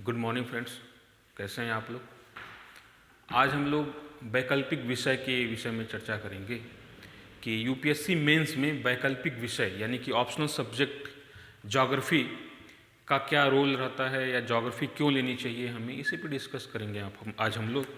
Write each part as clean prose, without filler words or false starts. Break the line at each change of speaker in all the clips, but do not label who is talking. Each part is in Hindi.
गुड मॉर्निंग फ्रेंड्स, कैसे हैं आप लोग। आज हम लोग वैकल्पिक विषय के विषय में चर्चा करेंगे कि यूपीएससी मेंस में वैकल्पिक विषय यानी कि ऑप्शनल सब्जेक्ट ज्योग्राफी का क्या रोल रहता है या ज्योग्राफी क्यों लेनी चाहिए हमें, इसी पे डिस्कस करेंगे आज हम लोग।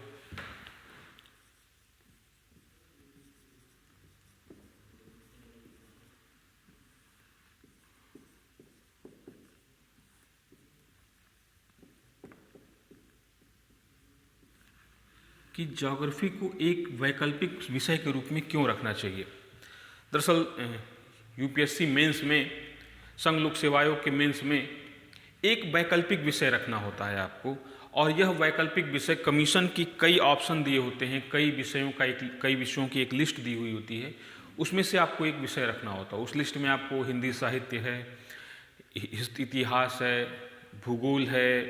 कि ज्योग्राफी को एक वैकल्पिक विषय के रूप में क्यों रखना चाहिए। दरअसल यूपीएससी मेंस में, संघ लोक सेवा आयोग के मेंस में एक वैकल्पिक विषय रखना होता है आपको, और यह वैकल्पिक विषय कमीशन की कई ऑप्शन दिए होते हैं, कई विषयों की एक लिस्ट दी हुई होती है, उसमें से आपको एक विषय रखना होता है। उस लिस्ट में आपको हिंदी साहित्य है, इतिहास है, भूगोल है,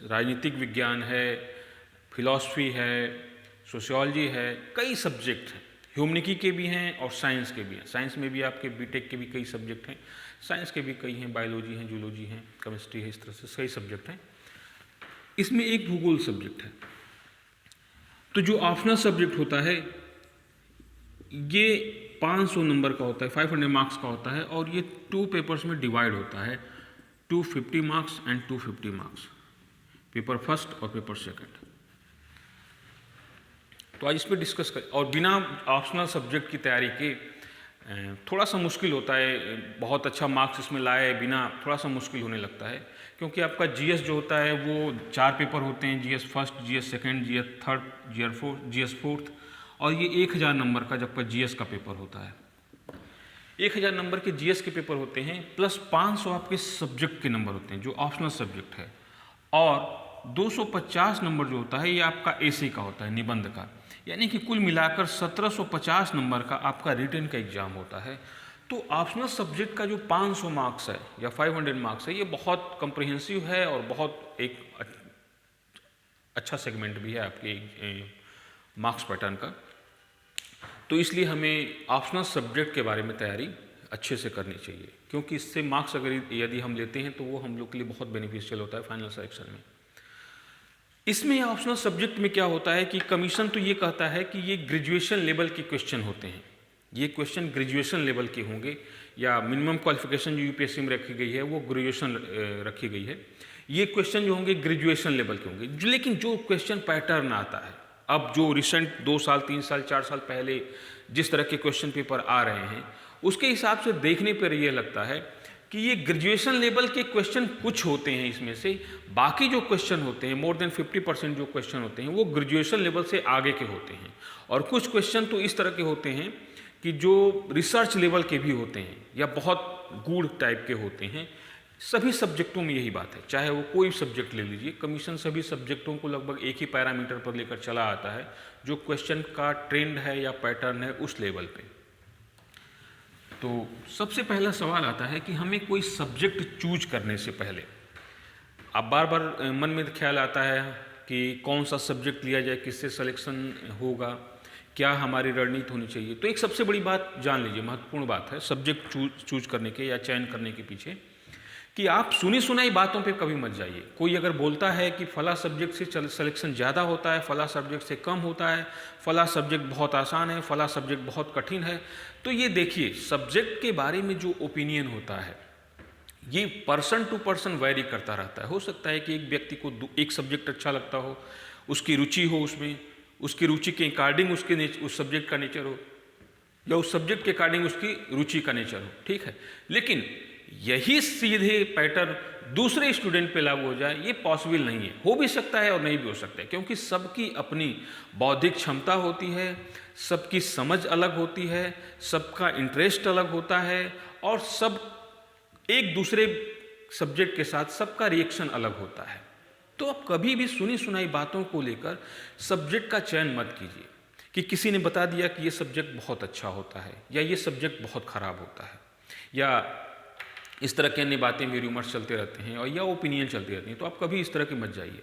राजनीतिक विज्ञान है, फिलॉसफी है, सोशियोलॉजी है, कई सब्जेक्ट हैं। ह्यूमनिटी के भी हैं और साइंस के भी हैं। साइंस में भी आपके बीटेक के भी कई सब्जेक्ट हैं, साइंस के भी कई हैं, बायोलॉजी हैं, जूलॉजी हैं, केमिस्ट्री है, इस तरह से कई सब्जेक्ट हैं। इसमें एक भूगोल सब्जेक्ट है। तो जो ऑप्शनल सब्जेक्ट होता है ये 500 नंबर का होता है, 500 मार्क्स का होता है, और ये 2 पेपर्स में डिवाइड होता है, 250 marks and 250 marks, paper first और पेपर सेकंड। तो आज इस पर डिस्कस करें। और बिना ऑप्शनल सब्जेक्ट की तैयारी के थोड़ा सा मुश्किल होता है, बहुत अच्छा मार्क्स इसमें लाए बिना थोड़ा सा मुश्किल होने लगता है, क्योंकि आपका जीएस जो होता है वो 4 पेपर होते हैं, GS first, GS second, GS third, GS fourth, और ये 1000 नंबर का जब का जीएस का पेपर होता है। 1000 नंबर के जीएस के पेपर होते हैं, प्लस 500 आपके सब्जेक्ट के नंबर होते हैं जो ऑप्शनल सब्जेक्ट है, और 250 नंबर जो होता है ये आपका एसे का होता है, निबंध का। यानी कि कुल मिलाकर 1750 नंबर का आपका रिटन का एग्जाम होता है। तो ऑप्शनल सब्जेक्ट का जो 500 मार्क्स है या 500 मार्क्स है, ये बहुत कम्प्रिहेंसिव है और बहुत एक अच्छा सेगमेंट भी है आपके मार्क्स पैटर्न का। तो इसलिए हमें ऑप्शनल सब्जेक्ट के बारे में तैयारी अच्छे से करनी चाहिए, क्योंकि इससे मार्क्स अगर यदि हम लेते हैं तो वो हम लोग के लिए बहुत बेनिफिशियल होता है फाइनल सिलेक्शन में। इसमें ऑप्शनल सब्जेक्ट में क्या होता है कि कमीशन तो ये कहता है कि ये ग्रेजुएशन लेवल के क्वेश्चन होते हैं, ये क्वेश्चन ग्रेजुएशन लेवल के होंगे, या मिनिमम क्वालिफिकेशन जो यूपीएससी में रखी गई है वो ग्रेजुएशन रखी गई है। ये क्वेश्चन जो होंगे ग्रेजुएशन लेवल के होंगे। लेकिन जो क्वेश्चन पैटर्न आता है, अब जो रिसेंट 2 साल 3 साल 4 साल पहले जिस तरह के क्वेश्चन पेपर आ रहे हैं, उसके हिसाब से देखने पर यह लगता है कि ये ग्रेजुएशन लेवल के क्वेश्चन कुछ होते हैं इसमें से, बाकी जो क्वेश्चन होते हैं मोर देन 50% जो क्वेश्चन होते हैं वो ग्रेजुएशन लेवल से आगे के होते हैं, और कुछ क्वेश्चन तो इस तरह के होते हैं कि जो रिसर्च लेवल के भी होते हैं या बहुत गूढ़ टाइप के होते हैं। सभी सब्जेक्टों में यही बात है, चाहे वो कोई सब्जेक्ट ले लीजिए, कमीशन सभी सब्जेक्टों को लगभग एक ही पैरामीटर पर लेकर चला आता है, जो क्वेश्चन का ट्रेंड है या पैटर्न है उस लेवल पे। तो सबसे पहला सवाल आता है कि हमें कोई सब्जेक्ट चूज करने से पहले अब बार बार मन में ख्याल आता है कि कौन सा सब्जेक्ट लिया जाए, किससे सिलेक्शन होगा, क्या हमारी रणनीति होनी चाहिए। तो एक सबसे बड़ी बात जान लीजिए, महत्वपूर्ण बात है सब्जेक्ट चूज करने के या चयन करने के पीछे, कि आप सुनी सुनाई बातों पे कभी मत जाइए। कोई अगर बोलता है कि फला सब्जेक्ट से सिलेक्शन ज़्यादा होता है, फला सब्जेक्ट से कम होता है, फला सब्जेक्ट बहुत आसान है, फला सब्जेक्ट बहुत कठिन है, तो ये देखिए सब्जेक्ट के बारे में जो ओपिनियन होता है ये पर्सन टू पर्सन वैरी करता रहता है। हो सकता है कि एक व्यक्ति को एक सब्जेक्ट अच्छा लगता हो, उसकी रुचि हो उसमें, उसकी रुचि के अकॉर्डिंग उस सब्जेक्ट का नेचर हो, या उस सब्जेक्ट के अकॉर्डिंग उसकी रुचि का नेचर हो, ठीक है। लेकिन यही सीधे पैटर्न दूसरे स्टूडेंट पे लागू हो जाए, ये पॉसिबल नहीं है। हो भी सकता है और नहीं भी हो सकता है, क्योंकि सबकी अपनी बौद्धिक क्षमता होती है, सबकी समझ अलग होती है, सबका इंटरेस्ट अलग होता है, और सब एक दूसरे सब्जेक्ट के साथ सबका रिएक्शन अलग होता है। तो आप कभी भी सुनी सुनाई बातों को लेकर सब्जेक्ट का चयन मत कीजिए कि किसी ने बता दिया कि ये सब्जेक्ट बहुत अच्छा होता है या ये सब्जेक्ट बहुत ख़राब होता है, या इस तरह की अन्य बातें भी रूमर्स चलते रहते हैं और या ओपिनियन चलती रहती हैं। तो आप कभी इस तरह के मत जाइए,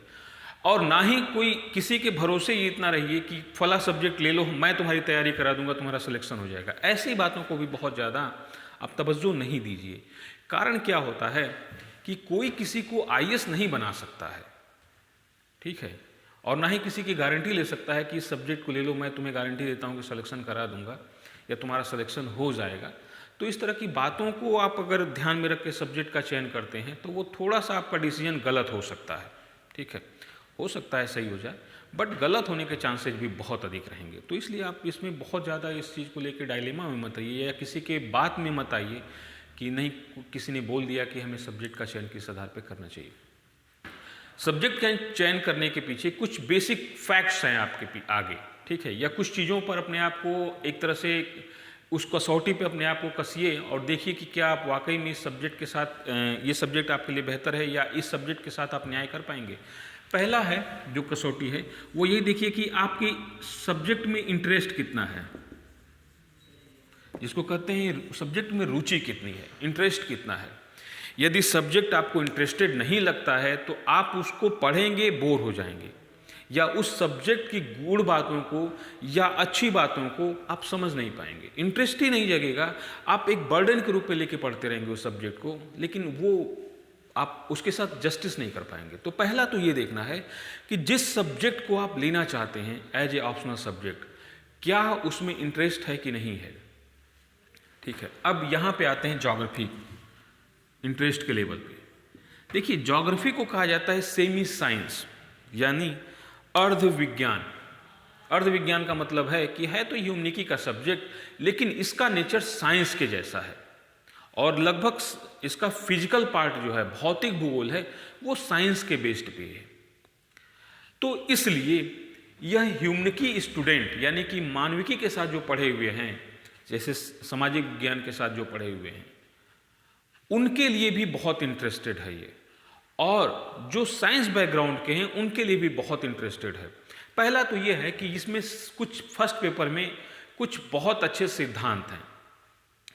और ना ही कोई किसी के भरोसे ये इतना रहिए कि फला सब्जेक्ट ले लो, मैं तुम्हारी तैयारी करा दूंगा, तुम्हारा सिलेक्शन हो जाएगा। ऐसी बातों को भी बहुत ज़्यादा आप तवज्जो नहीं दीजिए। कारण क्या होता है कि कोई किसी को आईएएस नहीं बना सकता है, ठीक है, और ना ही किसी की गारंटी ले सकता है कि इस सब्जेक्ट को ले लो, मैं तुम्हें गारंटी देता हूँ कि सिलेक्शन करा दूंगा या तुम्हारा सिलेक्शन हो जाएगा। तो इस तरह की बातों को आप अगर ध्यान में रख के सब्जेक्ट का चयन करते हैं तो वो थोड़ा सा आपका डिसीजन गलत हो सकता है। ठीक है, हो सकता है सही हो जाए, बट गलत होने के चांसेस भी बहुत अधिक रहेंगे। तो इसलिए आप इसमें बहुत ज़्यादा इस चीज़ को लेकर डायलेमा में मत आइए या किसी के बात में मत आइए कि नहीं किसी ने बोल दिया कि हमें सब्जेक्ट का चयन किस आधार पर करना चाहिए। सब्जेक्ट का चयन करने के पीछे कुछ बेसिक फैक्ट्स हैं आपके आगे, ठीक है, या कुछ चीज़ों पर अपने आप को एक तरह से उस कसौटी पे अपने आप को कसिए और देखिए कि क्या आप वाकई में इस सब्जेक्ट के साथ ये सब्जेक्ट आपके लिए बेहतर है या इस सब्जेक्ट के साथ आप न्याय कर पाएंगे। पहला है जो कसौटी है वो ये देखिए कि आपकी सब्जेक्ट में इंटरेस्ट कितना है, जिसको कहते हैं सब्जेक्ट में रुचि कितनी है, इंटरेस्ट कितना है। यदि सब्जेक्ट आपको इंटरेस्टेड नहीं लगता है तो आप उसको पढ़ेंगे बोर हो जाएंगे, या उस सब्जेक्ट की गूढ़ बातों को या अच्छी बातों को आप समझ नहीं पाएंगे, इंटरेस्ट ही नहीं जगेगा। आप एक बर्डन के रूप में लेके पढ़ते रहेंगे उस सब्जेक्ट को, लेकिन वो आप उसके साथ जस्टिस नहीं कर पाएंगे। तो पहला तो ये देखना है कि जिस सब्जेक्ट को आप लेना चाहते हैं एज ए ऑप्शनल सब्जेक्ट, क्या उसमें इंटरेस्ट है कि नहीं है। ठीक है, अब यहाँ पे आते हैं ज्योग्राफी इंटरेस्ट के लेवल पे। देखिए ज्योग्राफी को कहा जाता है सेमी साइंस, यानी अर्ध विज्ञान। अर्ध विज्ञान का मतलब है कि है तो ह्यूमनिटी का सब्जेक्ट, लेकिन इसका नेचर साइंस के जैसा है और लगभग इसका फिजिकल पार्ट जो है, भौतिक भूगोल है, वो साइंस के बेस्ड पे है। तो इसलिए यह ह्यूमनिटी स्टूडेंट यानी कि मानविकी के साथ जो पढ़े हुए हैं, जैसे सामाजिक विज्ञान के साथ जो पढ़े हुए हैं, उनके लिए भी बहुत इंटरेस्टेड है ये, और जो साइंस बैकग्राउंड के हैं उनके लिए भी बहुत इंटरेस्टेड है। पहला तो ये है कि इसमें कुछ फर्स्ट पेपर में कुछ बहुत अच्छे सिद्धांत हैं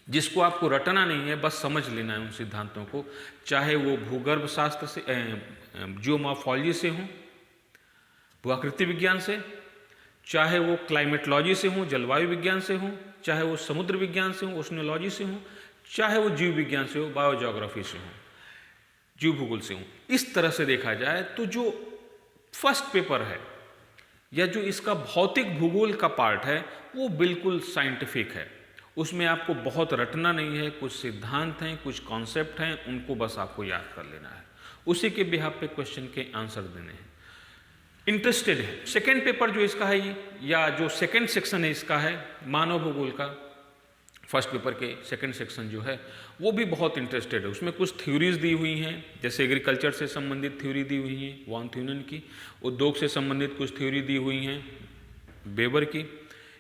जिसको आपको रटना नहीं है, बस समझ लेना है उन सिद्धांतों को, चाहे वो भूगर्भ शास्त्र से, जियोमॉर्फोलॉजी से हों, भूआकृति विज्ञान से, चाहे वो क्लाइमेटोलॉजी से हों, जलवायु विज्ञान से हों, चाहे वो समुद्र विज्ञान से हों, ओशनोलॉजी से हों, चाहे वो जीव विज्ञान से हो, बायोजियोग्राफी से हो, जीव भूगोल से हो। इस तरह से देखा जाए तो जो फर्स्ट पेपर है या जो इसका भौतिक भूगोल का पार्ट है वो बिल्कुल साइंटिफिक है, उसमें आपको बहुत रटना नहीं है, कुछ सिद्धांत हैं, कुछ कॉन्सेप्ट हैं, उनको बस आपको याद कर लेना है, उसी के बिहाफ पे क्वेश्चन के आंसर देने हैं। इंटरेस्टेड है। सेकेंड पेपर जो इसका है या जो सेकेंड सेक्शन है इसका है मानव भूगोल का, फर्स्ट पेपर के सेकंड सेक्शन जो है वो भी बहुत इंटरेस्टेड है। उसमें कुछ थ्योरीज दी हुई हैं, जैसे एग्रीकल्चर से संबंधित थ्योरी दी हुई है वॉन थ्यूनन की, उद्योग से संबंधित कुछ थ्योरी दी हुई हैं बेबर की,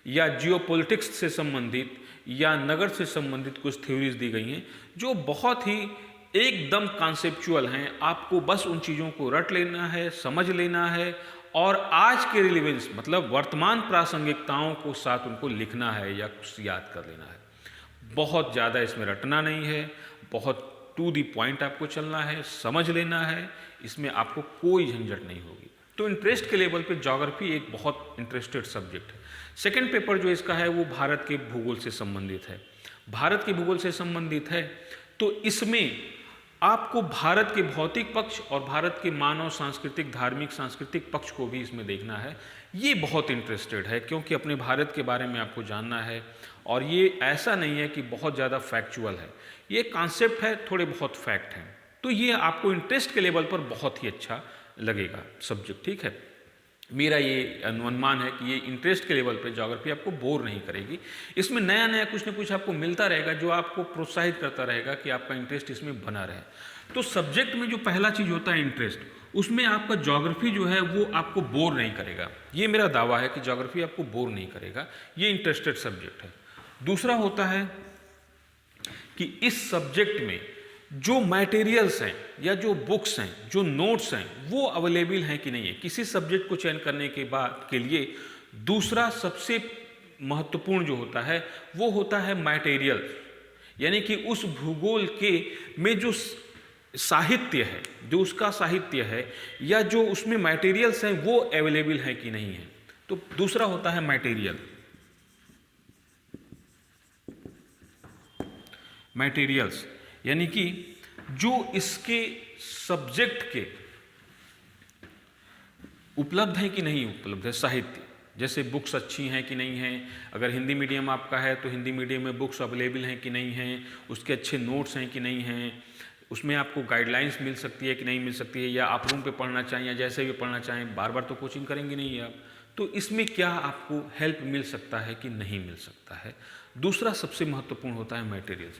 या जियोपॉलिटिक्स से संबंधित या नगर से संबंधित कुछ थ्योरीज दी गई हैं जो बहुत ही एकदम कॉन्सेप्चुअल हैं। आपको बस उन चीज़ों को रट लेना है, समझ लेना है और आज के रिलेवेंस मतलब वर्तमान प्रासंगिकताओं को साथ उनको लिखना है या कुछ याद कर लेना है। बहुत ज़्यादा इसमें रटना नहीं है, बहुत टू दी पॉइंट आपको चलना है, समझ लेना है, इसमें आपको कोई झंझट नहीं होगी। तो इंटरेस्ट के लेवल पे ज्योग्राफी एक बहुत इंटरेस्टेड सब्जेक्ट है। सेकंड पेपर जो इसका है वो भारत के भूगोल से संबंधित है। भारत के भूगोल से संबंधित है तो इसमें आपको भारत के भौतिक पक्ष और भारत के मानव सांस्कृतिक धार्मिक सांस्कृतिक पक्ष को भी इसमें देखना है। ये बहुत इंटरेस्टेड है क्योंकि अपने भारत के बारे में आपको जानना है और ये ऐसा नहीं है कि बहुत ज़्यादा फैक्चुअल है, ये कॉन्सेप्ट है, थोड़े बहुत फैक्ट हैं। तो ये आपको इंटरेस्ट के लेवल पर बहुत ही अच्छा लगेगा सब्जेक्ट। ठीक है, मेरा ये अनुमान है कि ये इंटरेस्ट के लेवल पे ज्योग्राफी आपको बोर नहीं करेगी। इसमें नया नया कुछ ना कुछ आपको मिलता रहेगा जो आपको प्रोत्साहित करता रहेगा कि आपका इंटरेस्ट इसमें बना रहे। तो सब्जेक्ट में जो पहला चीज़ होता है इंटरेस्ट, उसमें आपका ज्योग्राफी जो है वो आपको बोर नहीं करेगा। ये मेरा दावा है कि ज्योग्राफी आपको बोर नहीं करेगा, ये इंटरेस्टेड सब्जेक्ट है। दूसरा होता है कि इस सब्जेक्ट में जो मटेरियल्स हैं या जो बुक्स हैं, जो नोट्स हैं, वो अवेलेबल हैं कि नहीं है। किसी सब्जेक्ट को चयन करने के बाद के लिए दूसरा सबसे महत्वपूर्ण जो होता है वो होता है मटेरियल, यानी कि उस भूगोल के में जो साहित्य है, जो उसका साहित्य है या जो उसमें मटेरियल्स हैं वो अवेलेबल हैं कि नहीं है। तो दूसरा होता है मटेरियल, मटेरियल्स यानी कि जो इसके सब्जेक्ट के उपलब्ध हैं कि नहीं उपलब्ध है साहित्य, जैसे बुक्स अच्छी हैं कि नहीं हैं, अगर हिंदी मीडियम आपका है तो हिंदी मीडियम में बुक्स अवेलेबल हैं कि नहीं हैं, उसके अच्छे नोट्स हैं कि नहीं हैं, उसमें आपको गाइडलाइंस मिल सकती है कि नहीं मिल सकती है, या आप रूम पे पढ़ना चाहें या जैसे भी पढ़ना चाहें, बार बार तो कोचिंग करेंगे नहीं आप, तो इसमें क्या आपको हेल्प मिल सकता है कि नहीं मिल सकता है। दूसरा सबसे महत्वपूर्ण होता है मटेरियल्स।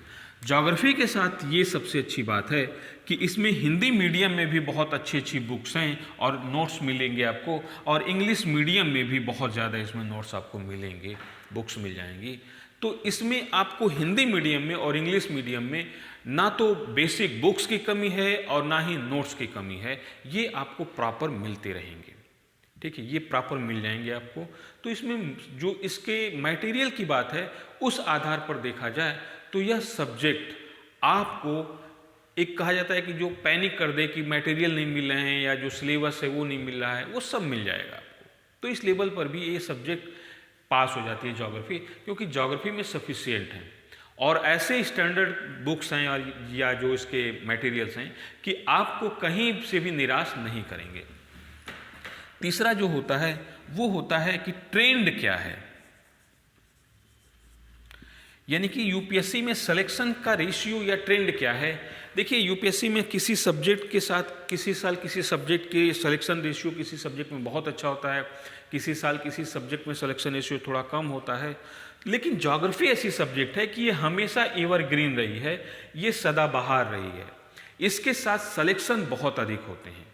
ज्योग्राफी के साथ ये सबसे अच्छी बात है कि इसमें हिंदी मीडियम में भी बहुत अच्छी अच्छी बुक्स हैं और नोट्स मिलेंगे आपको, और इंग्लिश मीडियम में भी बहुत ज़्यादा इसमें नोट्स आपको मिलेंगे, बुक्स मिल जाएंगी। तो इसमें आपको हिंदी मीडियम में और इंग्लिश मीडियम में ना तो बेसिक बुक्स की कमी है और ना ही नोट्स की कमी है, ये आपको प्रॉपर मिलते रहेंगे, ठीक है, ये प्रॉपर मिल जाएंगे आपको। तो इसमें जो इसके मटेरियल की बात है उस आधार पर देखा जाए तो यह सब्जेक्ट आपको, एक कहा जाता है कि जो पैनिक कर दे कि मटेरियल नहीं मिल रहे हैं या जो सिलेबस है वो नहीं मिल रहा है, वो सब मिल जाएगा आपको। तो इस लेवल पर भी ये सब्जेक्ट पास हो जाती है ज्योग्राफी, क्योंकि ज्योग्राफी में सफिशिएंट है और ऐसे स्टैंडर्ड बुक्स हैं और या जो इसके मटेरियल्स हैं कि आपको कहीं से भी निराश नहीं करेंगे। तीसरा जो होता है वो होता है कि ट्रेंड क्या है, यानी कि यूपीएससी में सिलेक्शन का रेशियो या ट्रेंड क्या है। देखिए यूपीएससी में किसी सब्जेक्ट के साथ किसी साल किसी सब्जेक्ट के सिलेक्शन रेशियो किसी सब्जेक्ट में बहुत अच्छा होता है, किसी साल किसी सब्जेक्ट में सिलेक्शन रेशियो थोड़ा कम होता है, लेकिन ज्योग्राफी ऐसी सब्जेक्ट है कि ये हमेशा एवरग्रीन रही है, ये सदाबहार रही है, इसके साथ सिलेक्शन बहुत अधिक होते हैं।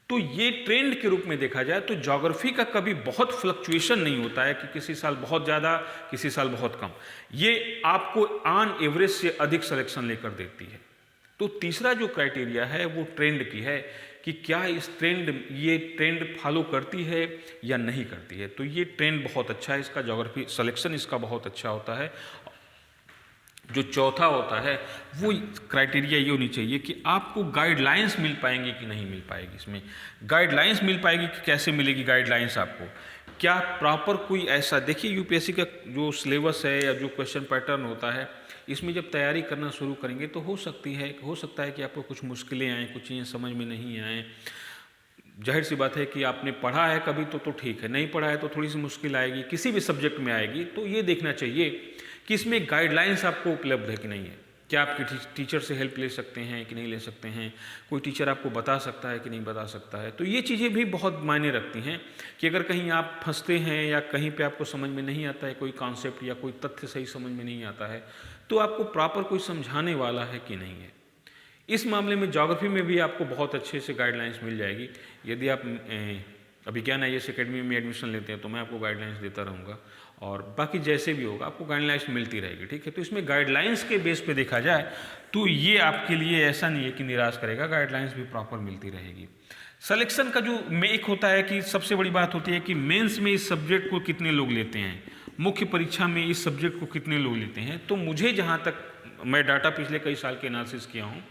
तो ये ट्रेंड के रूप में देखा जाए तो ज्योग्राफी का कभी बहुत फ्लक्चुएशन नहीं होता है कि किसी साल बहुत ज़्यादा किसी साल बहुत कम, ये आपको ऑन एवरेज से अधिक सिलेक्शन लेकर देती है। तो तीसरा जो क्राइटेरिया है वो ट्रेंड की है कि क्या ये ट्रेंड फॉलो करती है या नहीं करती है। तो ये ट्रेंड बहुत अच्छा है इसका, ज्योग्राफी सिलेक्शन इसका बहुत अच्छा होता है। जो चौथा होता है वो क्राइटेरिया ये होनी चाहिए कि आपको गाइडलाइंस मिल पाएंगी कि नहीं मिल पाएगी। इसमें गाइडलाइंस मिल पाएगी कि कैसे मिलेगी गाइडलाइंस आपको, क्या प्रॉपर कोई ऐसा, देखिए यूपीएससी का जो सिलेबस है या जो क्वेश्चन पैटर्न होता है, इसमें जब तैयारी करना शुरू करेंगे तो हो सकता है कि आपको कुछ मुश्किलें आएँ, कुछ चीज़ें समझ में नहीं आएँ। जाहिर सी बात है कि आपने पढ़ा है कभी तो ठीक है, नहीं पढ़ा है तो थोड़ी सी मुश्किल आएगी, किसी भी सब्जेक्ट में आएगी। तो ये देखना चाहिए कि इसमें गाइडलाइंस आपको उपलब्ध है कि नहीं है, क्या आपके टीचर से हेल्प ले सकते हैं कि नहीं ले सकते हैं, कोई टीचर आपको बता सकता है कि नहीं बता सकता है। तो ये चीज़ें भी बहुत मायने रखती हैं कि अगर कहीं आप फंसते हैं या कहीं पे आपको समझ में नहीं आता है कोई कॉन्सेप्ट या कोई तथ्य सही समझ में नहीं आता है, तो आपको प्रॉपर कोई समझाने वाला है कि नहीं है। इस मामले में ज्योग्राफी में भी आपको बहुत अच्छे से गाइडलाइंस मिल जाएगी। यदि आप अभिज्ञान IAS अकेडमी में एडमिशन लेते हैं तो मैं आपको गाइडलाइंस देता रहूँगा, और बाकी जैसे भी होगा आपको गाइडलाइंस मिलती रहेगी, ठीक है। तो इसमें गाइडलाइंस के बेस पे देखा जाए तो ये आपके लिए ऐसा नहीं है कि निराश करेगा, गाइडलाइंस भी प्रॉपर मिलती रहेगी। सिलेक्शन का जो में एक होता है कि सबसे बड़ी बात होती है कि मेंस में इस सब्जेक्ट को कितने लोग लेते हैं, मुख्य परीक्षा में इस सब्जेक्ट को कितने लोग लेते हैं। तो मुझे जहाँ तक मैं डाटा पिछले कई साल के एनालिसिस किया हूँ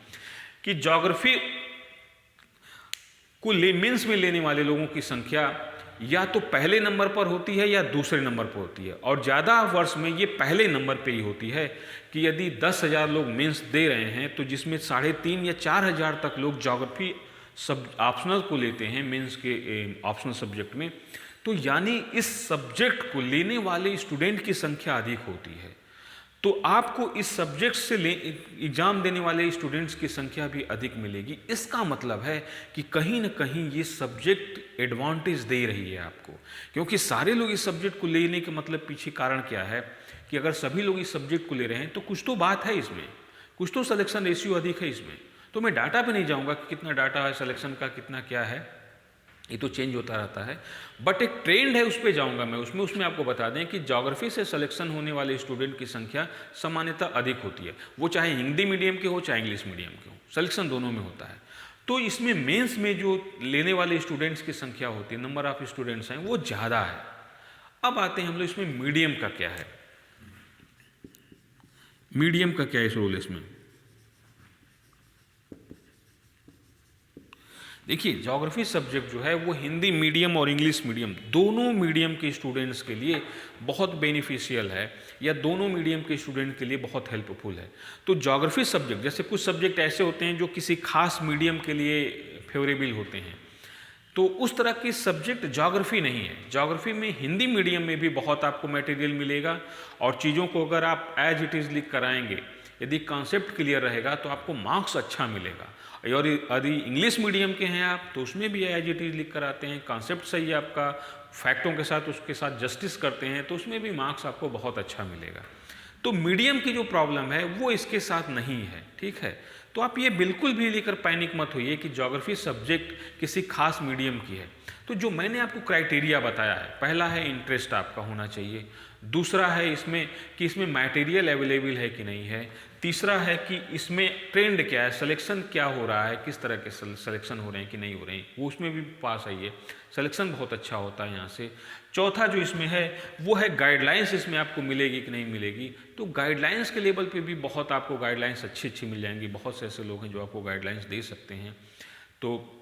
कि ज्योग्राफी को मेंस में लेने वाले लोगों की संख्या या तो पहले नंबर पर होती है या दूसरे नंबर पर होती है, और ज़्यादा वर्ष में ये पहले नंबर पे ही होती है कि यदि 10,000 लोग मेंस दे रहे हैं तो जिसमें 3,500 या 4,000 तक लोग ज्योग्राफी सब ऑप्शनल को लेते हैं मेंस के ऑप्शनल सब्जेक्ट में, तो यानी इस सब्जेक्ट को लेने वाले स्टूडेंट की संख्या अधिक होती है। तो आपको इस सब्जेक्ट से एग्जाम देने वाले स्टूडेंट्स की संख्या भी अधिक मिलेगी। इसका मतलब है कि कहीं ना कहीं ये सब्जेक्ट एडवांटेज दे रही है आपको, क्योंकि सारे लोग इस सब्जेक्ट को लेने के मतलब पीछे कारण क्या है कि अगर सभी लोग इस सब्जेक्ट को ले रहे हैं तो कुछ तो बात है इसमें, कुछ तो सिलेक्शन रेशियो अधिक है इसमें। तो मैं डाटा पे नहीं जाऊँगा कि कितना डाटा है सिलेक्शन का, कितना क्या है, ये तो चेंज होता रहता है, बट एक ट्रेंड है उस पर जाऊँगा मैं। उसमें आपको बता दें कि ज्योग्राफी से सिलेक्शन होने वाले स्टूडेंट की संख्या सामान्यतः अधिक होती है, वो चाहे हिंदी मीडियम के हो चाहे इंग्लिश मीडियम के हो, सिलेक्शन दोनों में होता है। तो इसमें मेंस में जो लेने वाले स्टूडेंट्स की संख्या होती है, नंबर ऑफ स्टूडेंट्स हैं, वो ज़्यादा है। अब आते हैं हम लोग इसमें मीडियम का क्या है, मीडियम का क्या है रोल इसमें। देखिए ज्योग्राफी सब्जेक्ट जो है वो हिंदी मीडियम और इंग्लिश मीडियम दोनों मीडियम के स्टूडेंट्स के लिए बहुत बेनिफिशियल है, या दोनों मीडियम के स्टूडेंट के लिए बहुत हेल्पफुल है। तो ज्योग्राफी सब्जेक्ट, जैसे कुछ सब्जेक्ट ऐसे होते हैं जो किसी खास मीडियम के लिए फेवरेबल होते हैं, तो उस तरह की सब्जेक्ट ज्योग्राफी नहीं है। ज्योग्राफी में हिंदी मीडियम में भी बहुत आपको मटेरियल मिलेगा और चीज़ों को अगर आप एज इट इज़ लिख कराएंगे, यदि कॉन्सेप्ट क्लियर रहेगा तो आपको मार्क्स अच्छा मिलेगा। और यदि इंग्लिश मीडियम के हैं आप तो उसमें भी एज इट इज़ लिख कर आते हैं, कॉन्सेप्ट सही है आपका, फैक्टों के साथ उसके साथ जस्टिस करते हैं तो उसमें भी मार्क्स आपको बहुत अच्छा मिलेगा। तो मीडियम की जो प्रॉब्लम है वो इसके साथ नहीं है, ठीक है। तो आप ये बिल्कुल भी लेकर पैनिक मत होइए कि ज्योग्राफी सब्जेक्ट किसी खास मीडियम की है। तो जो मैंने आपको क्राइटेरिया बताया है, पहला है इंटरेस्ट आपका होना चाहिए, दूसरा है इसमें कि इसमें मटेरियल अवेलेबल है कि नहीं है, तीसरा है कि इसमें ट्रेंड क्या है, सिलेक्शन क्या हो रहा है, किस तरह के सिलेक्शन हो रहे हैं कि नहीं हो रहे हैं, वो उसमें भी पास आइए, सिलेक्शन बहुत अच्छा होता है यहाँ से। चौथा जो इसमें है वो है गाइडलाइंस, इसमें आपको मिलेगी कि नहीं मिलेगी। तो गाइडलाइंस के लेवल पे भी बहुत आपको गाइडलाइंस अच्छी अच्छी मिल जाएंगी, बहुत से ऐसे लोग हैं जो आपको गाइडलाइंस दे सकते हैं। तो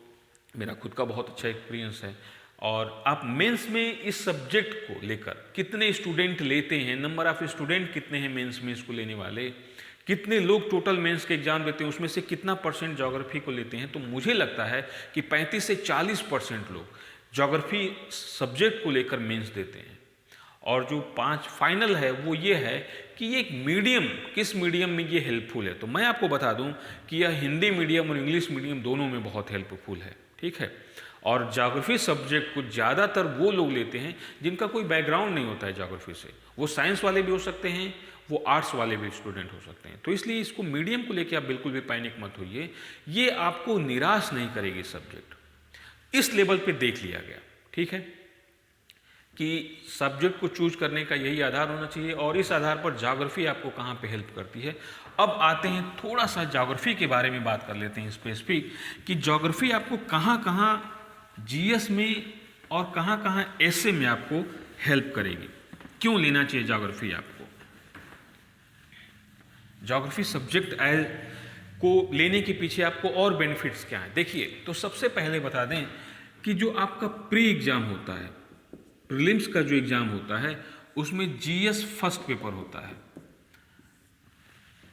मेरा खुद का बहुत अच्छा एक्सपीरियंस है। और आप मेंस में इस सब्जेक्ट को लेकर कितने स्टूडेंट लेते हैं, नंबर ऑफ स्टूडेंट कितने हैं मेंस में इसको लेने वाले, कितने लोग टोटल मेंस के एग्जाम देते हैं, उसमें से कितना परसेंट ज्योग्राफी को लेते हैं, तो मुझे लगता है कि 35 से 40% लोग ज्योग्राफी सब्जेक्ट को लेकर मेंस देते हैं। और जो 5 फाइनल है वो ये है कि ये एक मीडियम, किस मीडियम में ये हेल्पफुल है। तो मैं आपको बता दूं कि यह हिंदी मीडियम और इंग्लिश मीडियम दोनों में बहुत हेल्पफुल है, ठीक है। और ज्योग्राफी सब्जेक्ट को ज़्यादातर वो लोग लेते हैं जिनका कोई बैकग्राउंड नहीं होता है ज्योग्राफी से, वो साइंस वाले भी हो सकते हैं, वो आर्ट्स वाले भी स्टूडेंट हो सकते हैं। तो इसलिए इसको मीडियम को लेकर आप बिल्कुल भी पैनिक मत होइए, ये आपको निराश नहीं करेगी सब्जेक्ट। इस लेवल पे देख लिया गया, ठीक है, कि सब्जेक्ट को चूज करने का यही आधार होना चाहिए और इस आधार पर ज्योग्राफी आपको कहाँ पे हेल्प करती है। अब आते हैं थोड़ा सा ज्योग्राफी के बारे में बात कर लेते हैं स्पेसिफिक, कि ज्योग्राफी आपको कहाँ कहाँ जीएस में और कहाँ कहाँ एसए में आपको हेल्प करेगी, क्यों लेना चाहिए ज्योग्राफी आपको। ज्योग्राफी सब्जेक्ट एज को लेने के पीछे आपको और बेनिफिट्स क्या हैं, देखिए। तो सबसे पहले बता दें कि जो आपका प्री एग्जाम होता है, प्रीलिम्स का जो एग्जाम होता है, उसमें जीएस फर्स्ट पेपर होता है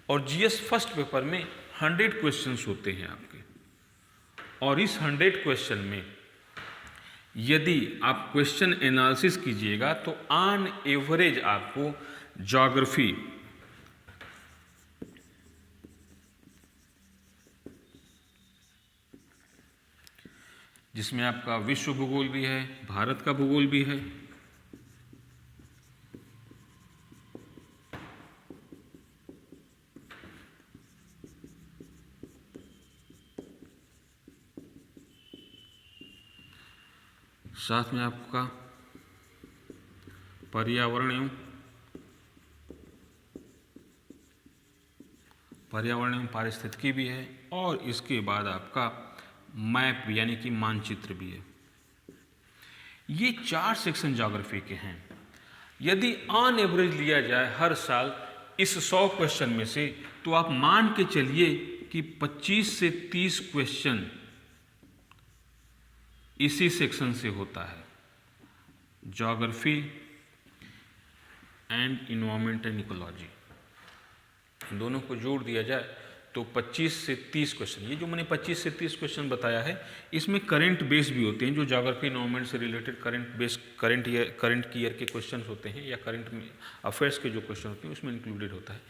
और जीएस फर्स्ट पेपर में 100 क्वेश्चंस होते हैं आपके। और इस 100 क्वेश्चन में यदि आप क्वेश्चन एनालिसिस कीजिएगा तो ऑन एवरेज आपको ज्योग्राफी जिसमें आपका विश्व भूगोल भी है, भारत का भूगोल भी है, साथ में आपका पर्यावरण एवं पारिस्थितिकी भी है और इसके बाद आपका मैप यानी कि मानचित्र भी है। ये 4 सेक्शन ज्योग्राफी के हैं। यदि ऑन एवरेज लिया जाए हर साल इस 100 क्वेश्चन में से, तो आप मान के चलिए कि 25 से 30 क्वेश्चन इसी सेक्शन से होता है, geography and environment and ecology. इन दोनों को जोड़ दिया जाए तो 25 से 30 क्वेश्चन, ये जो मैंने 25 से 30 क्वेश्चन बताया है, इसमें करंट बेस भी होते हैं, जो ज्योग्राफी इन्वायरमेंट से रिलेटेड करंट ईयर के क्वेश्चन होते हैं या करंट अफेयर्स के जो क्वेश्चन होते हैं उसमें इंक्लूडेड होता है।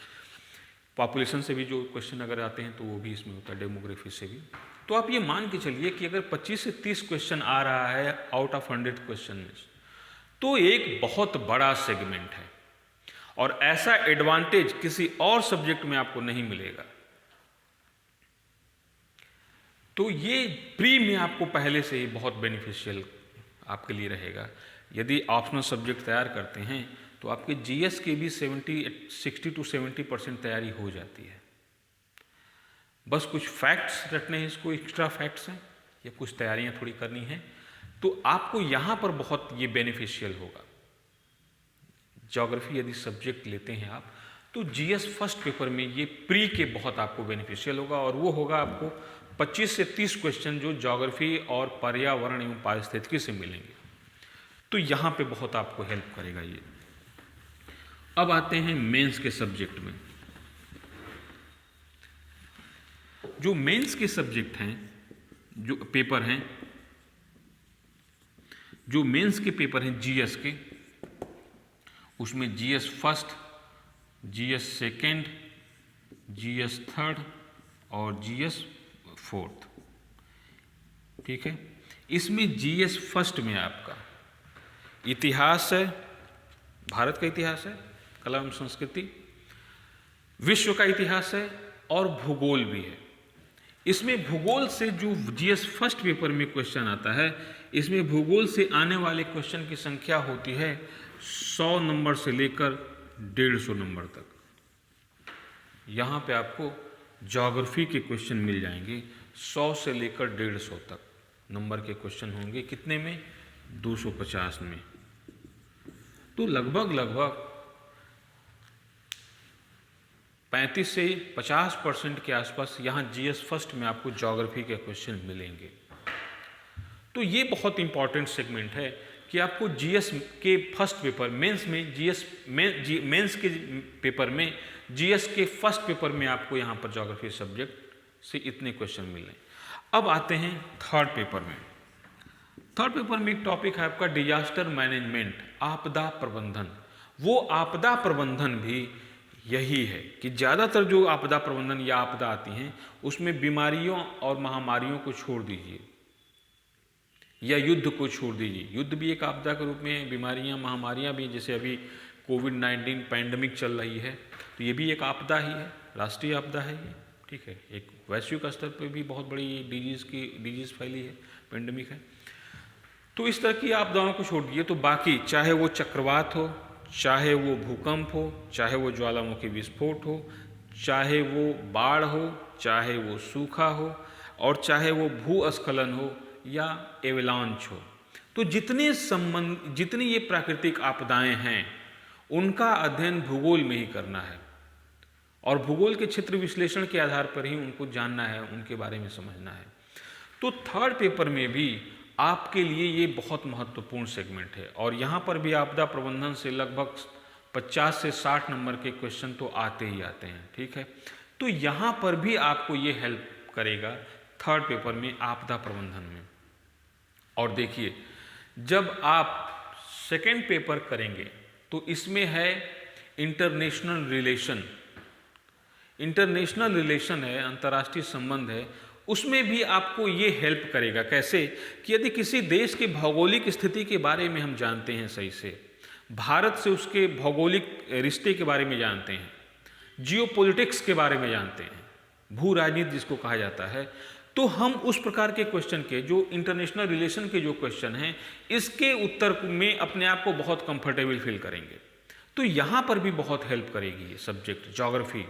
पॉपुलेशन से भी जो क्वेश्चन अगर आते हैं तो वो भी इसमें होता है, डेमोग्राफी से भी। तो आप ये मान के चलिए कि अगर 25 से 30 क्वेश्चन आ रहा है आउट ऑफ 100 क्वेश्चन में, तो एक बहुत बड़ा सेगमेंट है और ऐसा एडवांटेज किसी और सब्जेक्ट में आपको नहीं मिलेगा। तो ये प्री में आपको पहले से ही बहुत बेनिफिशियल आपके लिए रहेगा। यदि ऑप्शनल सब्जेक्ट तैयार करते हैं तो आपके जीएस की भी 60 to 70% तैयारी हो जाती है। बस कुछ फैक्ट्स रटने हैं, इसको एक्स्ट्रा फैक्ट्स हैं या कुछ तैयारियां थोड़ी करनी है, तो आपको यहाँ पर बहुत ये बेनिफिशियल होगा। ज्योग्राफी यदि सब्जेक्ट लेते हैं आप, तो जीएस फर्स्ट पेपर में ये प्री के बहुत आपको बेनिफिशियल होगा और वो होगा आपको 25 से 30 क्वेश्चन जो ज्योग्राफी और पर्यावरण एवं पारिस्थितिकी से मिलेंगे। तो यहाँ पे बहुत आपको हेल्प करेगा ये। अब आते हैं मेंस के सब्जेक्ट में। जो मेंस के सब्जेक्ट हैं, जो पेपर हैं, जो मेंस के पेपर हैं जीएस के, उसमें GS first, GS second, GS third और जीएस फोर्थ, ठीक है। इसमें जीएस फर्स्ट में आपका इतिहास है, भारत का इतिहास है, कला एवं संस्कृति, विश्व का इतिहास है और भूगोल भी है। इसमें भूगोल से जो जीएस फर्स्ट पेपर में क्वेश्चन आता है, इसमें भूगोल से आने वाले क्वेश्चन की संख्या होती है 100 नंबर से लेकर 150 नंबर तक। यहाँ पे आपको ज्योग्राफी के क्वेश्चन मिल जाएंगे 100 से लेकर 150 तक नंबर के क्वेश्चन होंगे। कितने में? 250 में। तो लगभग 35 से 50% के आसपास यहाँ जीएस फर्स्ट में आपको ज्योग्राफी के क्वेश्चन मिलेंगे। तो ये बहुत इंपॉर्टेंट सेगमेंट है कि आपको जीएस के फर्स्ट पेपर मेंस में मेंस के पेपर में जीएस के फर्स्ट पेपर में आपको यहाँ पर ज्योग्राफी सब्जेक्ट से इतने क्वेश्चन मिल रहे हैं। अब आते हैं थर्ड पेपर में। थर्ड पेपर में एक टॉपिक है आपका डिजास्टर मैनेजमेंट, आपदा प्रबंधन। वो आपदा प्रबंधन भी यही है कि ज़्यादातर जो आपदा प्रबंधन या आपदा आती हैं उसमें बीमारियों और महामारियों को छोड़ दीजिए या युद्ध को छोड़ दीजिए। युद्ध भी एक आपदा के रूप में, बीमारियां महामारियां भी, जैसे अभी कोविड-19 पैंडमिक चल रही है तो ये भी एक आपदा ही है, राष्ट्रीय आपदा है ये, ठीक है। एक वैश्विक स्तर पर भी बहुत बड़ी डिजीज़ फैली है, पैंडमिक है। तो इस तरह की आपदाओं को छोड़ दीजिए तो बाकी चाहे वो चक्रवात हो, चाहे वो भूकंप हो, चाहे वो ज्वालामुखी विस्फोट हो, चाहे वो बाढ़ हो, चाहे वो सूखा हो और चाहे वो भूस्खलन हो या एवलांच हो, तो जितनी ये प्राकृतिक आपदाएं हैं उनका अध्ययन भूगोल में ही करना है और भूगोल के क्षेत्र विश्लेषण के आधार पर ही उनको जानना है, उनके बारे में समझना है। तो थर्ड पेपर में भी आपके लिए ये बहुत महत्वपूर्ण सेगमेंट है और यहाँ पर भी आपदा प्रबंधन से लगभग 50 से 60 नंबर के क्वेश्चन तो आते ही आते हैं, ठीक है। तो यहाँ पर भी आपको ये हेल्प करेगा थर्ड पेपर में आपदा प्रबंधन में। और देखिए, जब आप सेकेंड पेपर करेंगे तो इसमें है इंटरनेशनल रिलेशन है, अंतर्राष्ट्रीय संबंध है। उसमें भी आपको ये हेल्प करेगा। कैसे? कि यदि किसी देश की भौगोलिक स्थिति के बारे में हम जानते हैं सही से, भारत से उसके भौगोलिक रिश्ते के बारे में जानते हैं, जियोपॉलिटिक्स के बारे में जानते हैं, भू राजनीति जिसको कहा जाता है, तो हम उस प्रकार के क्वेश्चन के, जो इंटरनेशनल रिलेशन के जो क्वेश्चन हैं, इसके उत्तर में अपने आप को बहुत कंफर्टेबल फील करेंगे। तो यहाँ पर भी बहुत हेल्प करेगी ये सब्जेक्ट ज्योग्राफी।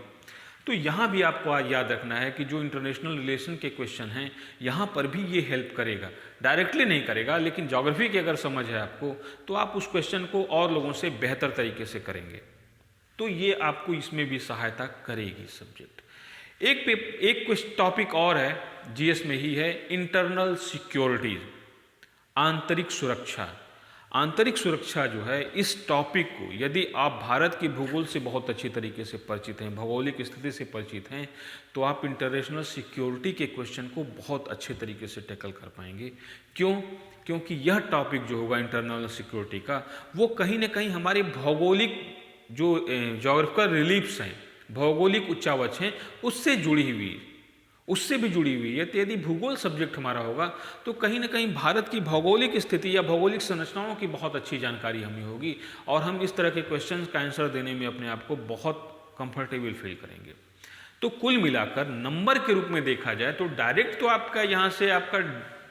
तो यहाँ भी आपको आज याद रखना है कि जो इंटरनेशनल रिलेशन के क्वेश्चन हैं, यहाँ पर भी ये हेल्प करेगा। डायरेक्टली नहीं करेगा, लेकिन ज्योग्राफी की अगर समझ है आपको तो आप उस क्वेश्चन को और लोगों से बेहतर तरीके से करेंगे। तो ये आपको इसमें भी सहायता करेगी सब्जेक्ट। एक टॉपिक और है, जीएस में ही है, इंटरनल सिक्योरिटी, आंतरिक सुरक्षा। आंतरिक सुरक्षा जो है, इस टॉपिक को यदि आप भारत के भूगोल से बहुत अच्छी तरीके से परिचित हैं, भौगोलिक स्थिति से परिचित हैं, तो आप इंटरनेशनल सिक्योरिटी के क्वेश्चन को बहुत अच्छे तरीके से टैकल कर पाएंगे। क्यों? क्योंकि यह टॉपिक जो होगा इंटरनल सिक्योरिटी का, वो कहीं ना कहीं हमारे भौगोलिक जो ज्योग्राफिकल रिलीफ्स हैं, भौगोलिक उच्चावच हैं, उससे भी जुड़ी हुई है। तो यदि भूगोल सब्जेक्ट हमारा होगा तो कहीं ना कहीं भारत की भौगोलिक स्थिति या भौगोलिक संरचनाओं की बहुत अच्छी जानकारी हमें होगी और हम इस तरह के क्वेश्चंस का आंसर देने में अपने आप को बहुत कंफर्टेबल फील करेंगे। तो कुल मिलाकर नंबर के रूप में देखा जाए तो डायरेक्ट तो आपका यहाँ से आपका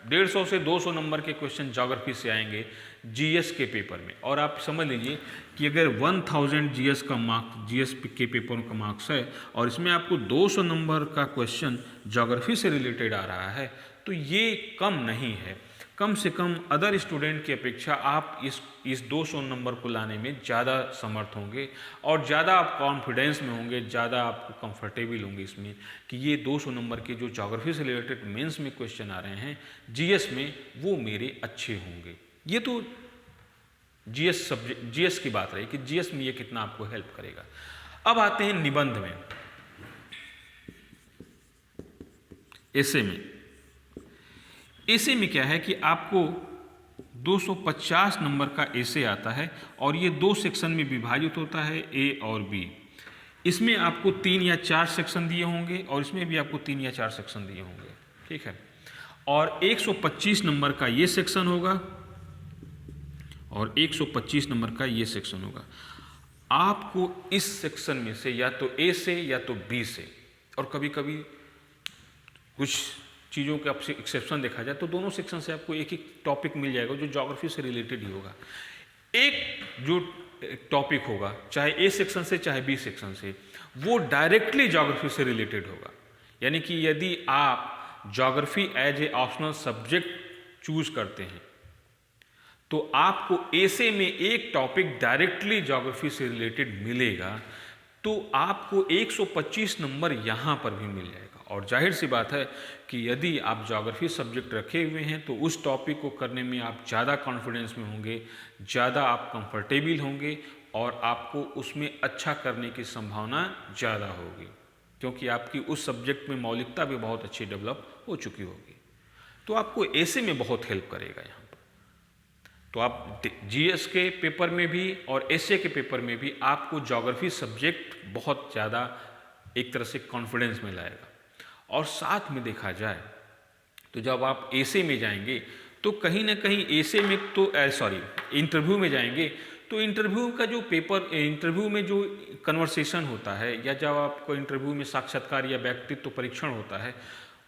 150 से 200 नंबर के क्वेश्चन ज्योग्राफी से आएंगे जीएस के पेपर में। और आप समझ लीजिए कि अगर 1000 जीएस के पेपर का मार्क्स है और इसमें आपको 200 नंबर का क्वेश्चन ज्योग्राफी से रिलेटेड आ रहा है, तो ये कम नहीं है। कम से कम अदर स्टूडेंट की अपेक्षा आप इस 200 नंबर को लाने में ज़्यादा समर्थ होंगे और ज़्यादा आप कॉन्फिडेंस में होंगे, ज़्यादा आपको कंफर्टेबल होंगे इसमें कि ये 200 नंबर के जो ज्योग्राफी से रिलेटेड मेंस में क्वेश्चन आ रहे हैं जीएस में, वो मेरे अच्छे होंगे। ये तो जीएस की बात रही कि जीएस में ये कितना आपको हेल्प करेगा। अब आते हैं निबंध में, एसे में क्या है कि आपको 250 नंबर का ऐसे आता है और ये 2 सेक्शन में विभाजित होता है, ए और बी। इसमें आपको 3 या 4 सेक्शन दिए होंगे और इसमें भी आपको 3 या 4 सेक्शन दिए होंगे, ठीक है। और 125 नंबर का ये सेक्शन होगा और 125 नंबर का ये सेक्शन होगा। आपको इस सेक्शन में से या तो ए से या तो बी से, और कभी कभी कुछ चीज़ों के आपसे एक्सेप्शन देखा जाए तो दोनों सेक्शन से आपको एक एक टॉपिक मिल जाएगा जो ज्योग्राफी से रिलेटेड ही होगा। एक जो टॉपिक होगा चाहे ए सेक्शन से चाहे बी सेक्शन से, वो डायरेक्टली ज्योग्राफी से रिलेटेड होगा। यानी कि यदि आप geography as a optional subject choose करते हैं तो आपको ऐसे में एक टॉपिक डायरेक्टली ज्योग्राफी से रिलेटेड मिलेगा, तो आपको 125 नंबर यहाँ पर भी मिल जाएगा। और जाहिर सी बात है कि यदि आप ज्योग्राफी सब्जेक्ट रखे हुए हैं तो उस टॉपिक को करने में आप ज़्यादा कॉन्फिडेंस में होंगे, ज़्यादा आप कंफर्टेबल होंगे और आपको उसमें अच्छा करने की संभावना ज़्यादा होगी, क्योंकि आपकी उस सब्जेक्ट में मौलिकता भी बहुत अच्छी डेवलप हो चुकी होगी। तो आपको ऐसे में बहुत हेल्प करेगा यहाँ पर। तो आप जीएस के पेपर में भी और एसए के पेपर में भी आपको ज्योग्राफी सब्जेक्ट बहुत ज़्यादा एक तरह से कॉन्फिडेंस में लाएगा। और साथ में देखा जाए तो जब आप एसए में जाएंगे तो कहीं ना कहीं एसए में तो इंटरव्यू में जाएंगे तो इंटरव्यू का जो पेपर, इंटरव्यू में जो कन्वर्सेशन होता है या जब आपको इंटरव्यू में साक्षात्कार या व्यक्तित्व परीक्षण होता है,